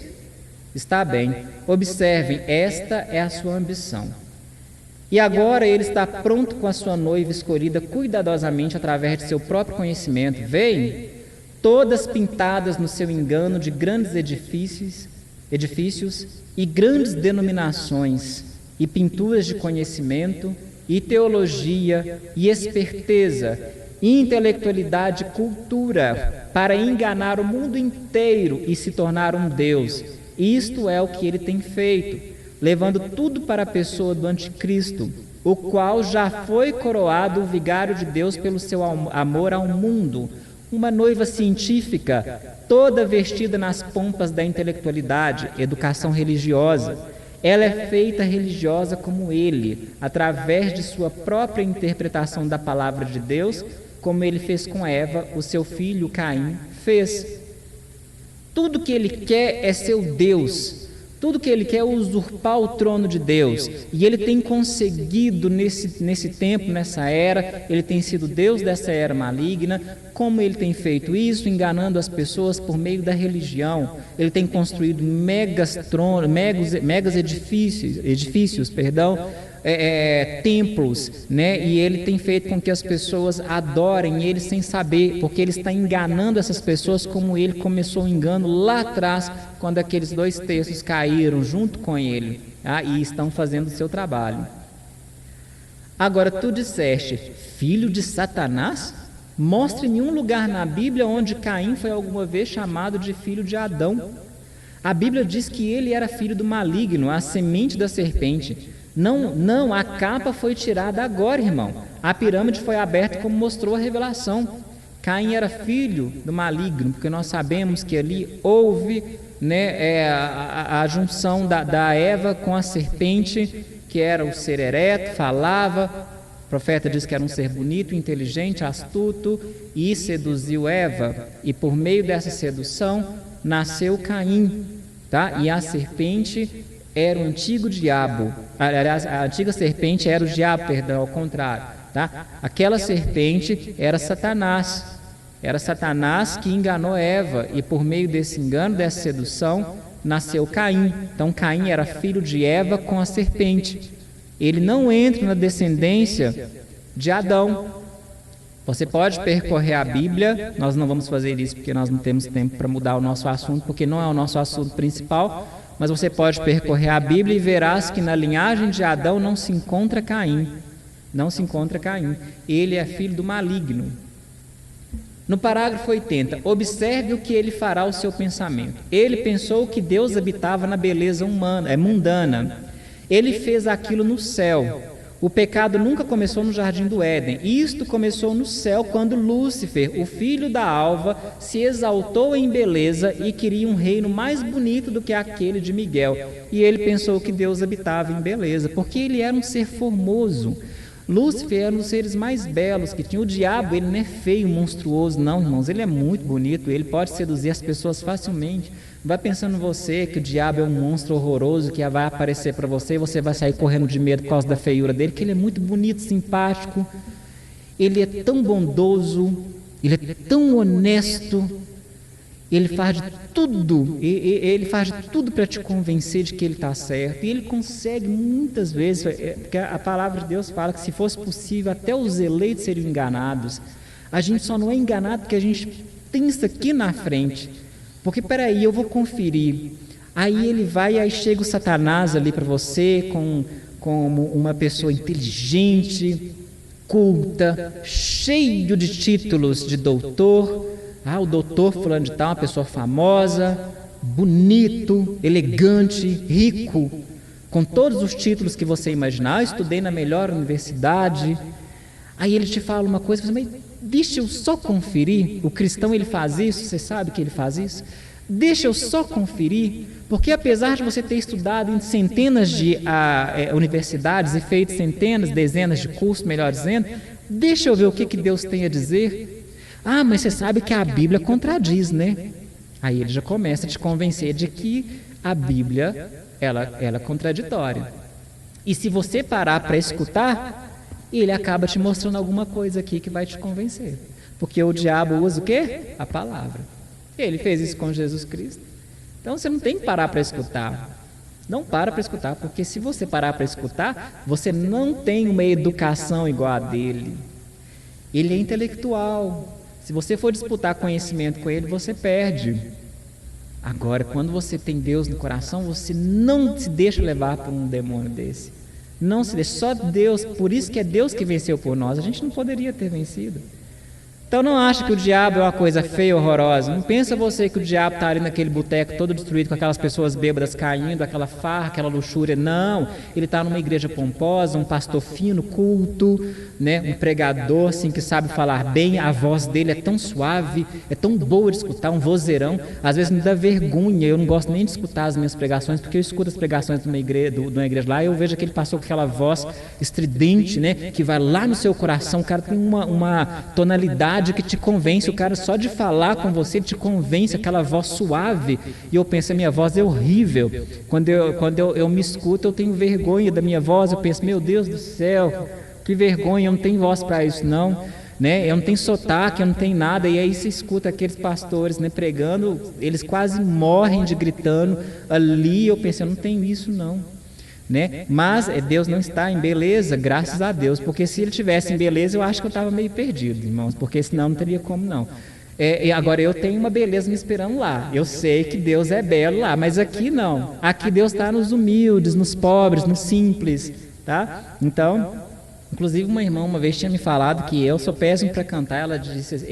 Está bem. Observem, esta é a sua ambição. E agora ele está pronto com a sua noiva escolhida cuidadosamente através de seu próprio conhecimento. Veem? Todas pintadas no seu engano de grandes edifícios e grandes denominações, e pinturas de conhecimento, e teologia, e esperteza, e intelectualidade e cultura, para enganar o mundo inteiro e se tornar um Deus. Isto é o que ele tem feito, levando tudo para a pessoa do anticristo, o qual já foi coroado o vigário de Deus pelo seu amor ao mundo, uma noiva científica, toda vestida nas pompas da intelectualidade, educação religiosa. Ela é feita religiosa como ele, através de sua própria interpretação da palavra de Deus, como ele fez com Eva, o seu filho Caim fez. Tudo que ele quer é ser o Deus. Tudo que ele quer é usurpar o trono de Deus. E ele tem conseguido nesse tempo, nessa era, ele tem sido Deus dessa era maligna. Como ele tem feito isso? Enganando as pessoas por meio da religião. Ele tem construído megas edifícios, templos, né? E ele tem feito com que as pessoas adorem ele sem saber, porque ele está enganando essas pessoas como ele começou o engano lá atrás, quando aqueles 2/3 caíram junto com ele, tá? E estão fazendo o seu trabalho. Agora, tu disseste, filho de Satanás? Mostre-me um lugar na Bíblia onde Caim foi alguma vez chamado de filho de Adão. A Bíblia diz que ele era filho do maligno, a semente da serpente. Não, a capa foi tirada agora, irmão. A pirâmide foi aberta como mostrou a revelação. Caim era filho do maligno, porque nós sabemos que ali houve, né, a junção da Eva com a serpente, que era o ser ereto, falava, O profeta diz que era um ser bonito, inteligente, astuto e seduziu Eva. E por meio dessa sedução nasceu Caim, tá? E a serpente era o antigo diabo. Aliás, a antiga serpente era o diabo, perdão, ao contrário, tá? Aquela serpente era Satanás. Era Satanás que enganou Eva e por meio desse engano, dessa sedução, nasceu Caim. Então Caim era filho de Eva com a serpente. Ele não entra na descendência de Adão. Você pode percorrer a Bíblia, nós não vamos fazer isso porque nós não temos tempo para mudar o nosso assunto, porque não é o nosso assunto principal, mas você pode percorrer a Bíblia e verás que na linhagem de Adão não se encontra Caim. Não se encontra Caim. Ele é filho do maligno. No parágrafo 80, observe o que ele fará ao seu pensamento. Ele pensou que Deus habitava na beleza mundana. Ele fez aquilo no céu. O pecado nunca começou no jardim do Éden. Isto começou no céu quando Lúcifer, o filho da alva, se exaltou em beleza e queria um reino mais bonito do que aquele de Miguel. E ele pensou que Deus habitava em beleza, porque ele era um ser formoso. Lúcifer era um dos seres mais belos que tinha. O diabo, ele não é feio, monstruoso, não, irmãos. Ele é muito bonito, ele pode seduzir as pessoas facilmente. Vai pensando você que o diabo é um monstro horroroso que vai aparecer para você e você vai sair correndo de medo por causa da feiura dele, que ele é muito bonito, simpático. Ele é tão bondoso, ele é tão honesto. Ele faz de tudo para te convencer de que ele está certo. E ele consegue muitas vezes, porque a palavra de Deus fala que se fosse possível até os eleitos seriam enganados. A gente só não é enganado porque a gente tem isso aqui na frente. Porque peraí, eu vou conferir. Aí ele vai, aí chega o Satanás ali para você como uma pessoa inteligente, culta, cheio de títulos de doutor. O doutor fulano de tal, uma pessoa famosa, bonito, elegante, rico, com todos os títulos que você imaginar. Eu estudei na melhor universidade. Aí ele te fala uma coisa, mas deixa eu só conferir. O cristão, ele faz isso, você sabe que ele faz isso? Deixa eu só conferir, porque apesar de você ter estudado em centenas de universidades e feito centenas, dezenas de cursos, melhor dizendo, deixa eu ver o que Deus tem a dizer. Mas você sabe que a Bíblia contradiz, né? Aí ele já começa a te convencer de que a Bíblia, ela é contraditória. E se você parar para escutar, ele acaba te mostrando alguma coisa aqui que vai te convencer. Porque o diabo usa o quê? A palavra. Ele fez isso com Jesus Cristo. Então você não tem que parar para escutar. Não para escutar, porque se você parar para escutar, você não tem uma educação igual a dele. Ele é intelectual. Se você for disputar conhecimento com ele, você perde. Agora, quando você tem Deus no coração, você não se deixa levar por um demônio desse. Não se deixa, só Deus, por isso que é Deus que venceu por nós. A gente não poderia ter vencido. Então não acha que o diabo é uma coisa feia, horrorosa. Não pensa você que o diabo está ali naquele boteco todo destruído, com aquelas pessoas bêbadas caindo, aquela farra, aquela luxúria. Não, ele está numa igreja pomposa, um pastor fino, culto, né? Um pregador assim, que sabe falar bem. A voz dele é tão suave, é tão boa de escutar, um vozeirão. Às vezes me dá vergonha, eu não gosto nem de escutar as minhas pregações, porque eu escuto as pregações de uma igreja lá e eu vejo aquele pastor com aquela voz estridente, né? Que vai lá no seu coração. O cara tem uma tonalidade que te convence, o cara só de falar com você te convence, aquela voz suave, e eu penso, a minha voz é horrível. Quando eu me escuto, eu tenho vergonha da minha voz, eu penso, meu Deus do céu, que vergonha, eu não tenho voz para isso não, né? Eu não tenho sotaque, eu não tenho nada. E aí você escuta aqueles pastores, né, pregando, eles quase morrem de gritando ali, eu penso, eu não tenho isso não. Né? Mas Deus não está em beleza, graças a Deus, porque se ele estivesse em beleza, eu acho que eu estava meio perdido, irmãos, porque senão não teria como não. Agora eu tenho uma beleza me esperando lá, eu sei que Deus é belo lá, mas aqui não, aqui Deus está nos humildes, nos pobres, nos simples, tá? Então, inclusive uma irmã uma vez tinha me falado que eu sou péssimo para cantar, ela disse,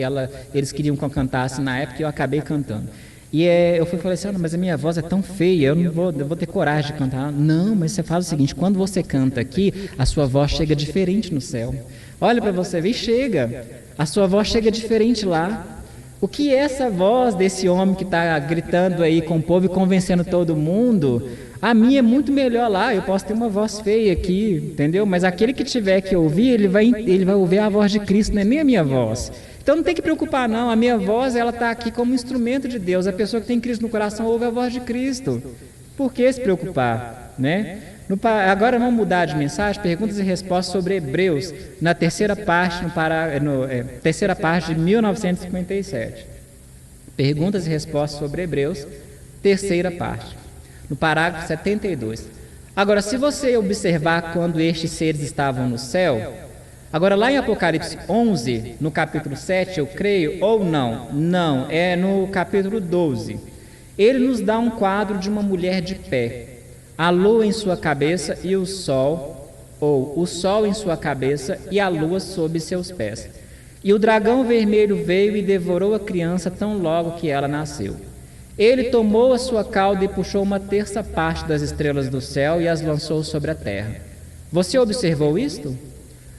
eles queriam que eu cantasse na época e eu acabei cantando. E eu falei assim, mas a minha voz é tão feia, eu vou ter coragem de cantar. Não, mas você faz o seguinte, quando você canta aqui, a sua voz chega diferente no céu. Olha para você ver, chega. A sua voz chega diferente lá. O que é essa voz desse homem que está gritando aí com o povo e convencendo todo mundo? A minha é muito melhor lá, eu posso ter uma voz feia aqui, entendeu? Mas aquele que tiver que ouvir, ele vai ouvir a voz de Cristo, não é nem a minha voz. Então não tem que preocupar não, a minha voz ela está aqui como instrumento de Deus. A pessoa que tem Cristo no coração ouve a voz de Cristo. Por que se preocupar, né? Agora vamos mudar de mensagem, perguntas e respostas sobre Hebreus, na terceira parte, terceira parte de 1957. Perguntas e respostas sobre Hebreus, terceira parte, no parágrafo 72. Agora, se você observar quando estes seres estavam no céu, agora lá em Apocalipse 11, no capítulo 7, eu creio, ou não, é no capítulo 12, ele nos dá um quadro de uma mulher de pé, a lua em sua cabeça e o sol em sua cabeça e a lua sob seus pés. E o dragão vermelho veio e devorou a criança tão logo que ela nasceu. Ele tomou a sua cauda e puxou uma terça parte das estrelas do céu e as lançou sobre a terra. Você observou isto?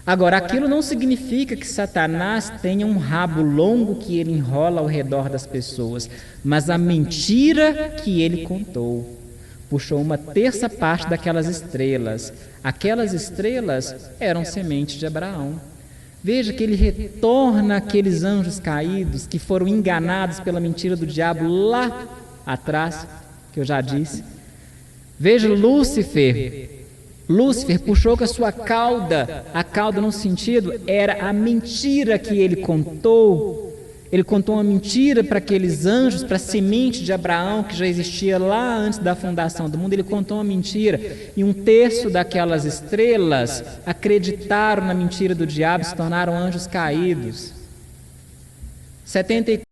Agora, aquilo não significa que Satanás tenha um rabo longo que ele enrola ao redor das pessoas, mas a mentira que ele contou. Puxou uma terça parte daquelas estrelas. Aquelas estrelas eram sementes de Abraão. Veja que ele retorna aqueles anjos caídos que foram enganados pela mentira do diabo lá atrás, que eu já disse. Veja Lúcifer puxou com a sua cauda, a cauda no sentido era a mentira que ele contou. Ele contou uma mentira para aqueles anjos, para a semente de Abraão que já existia lá antes da fundação do mundo. Ele contou uma mentira e um terço daquelas estrelas acreditaram na mentira do diabo e se tornaram anjos caídos. 74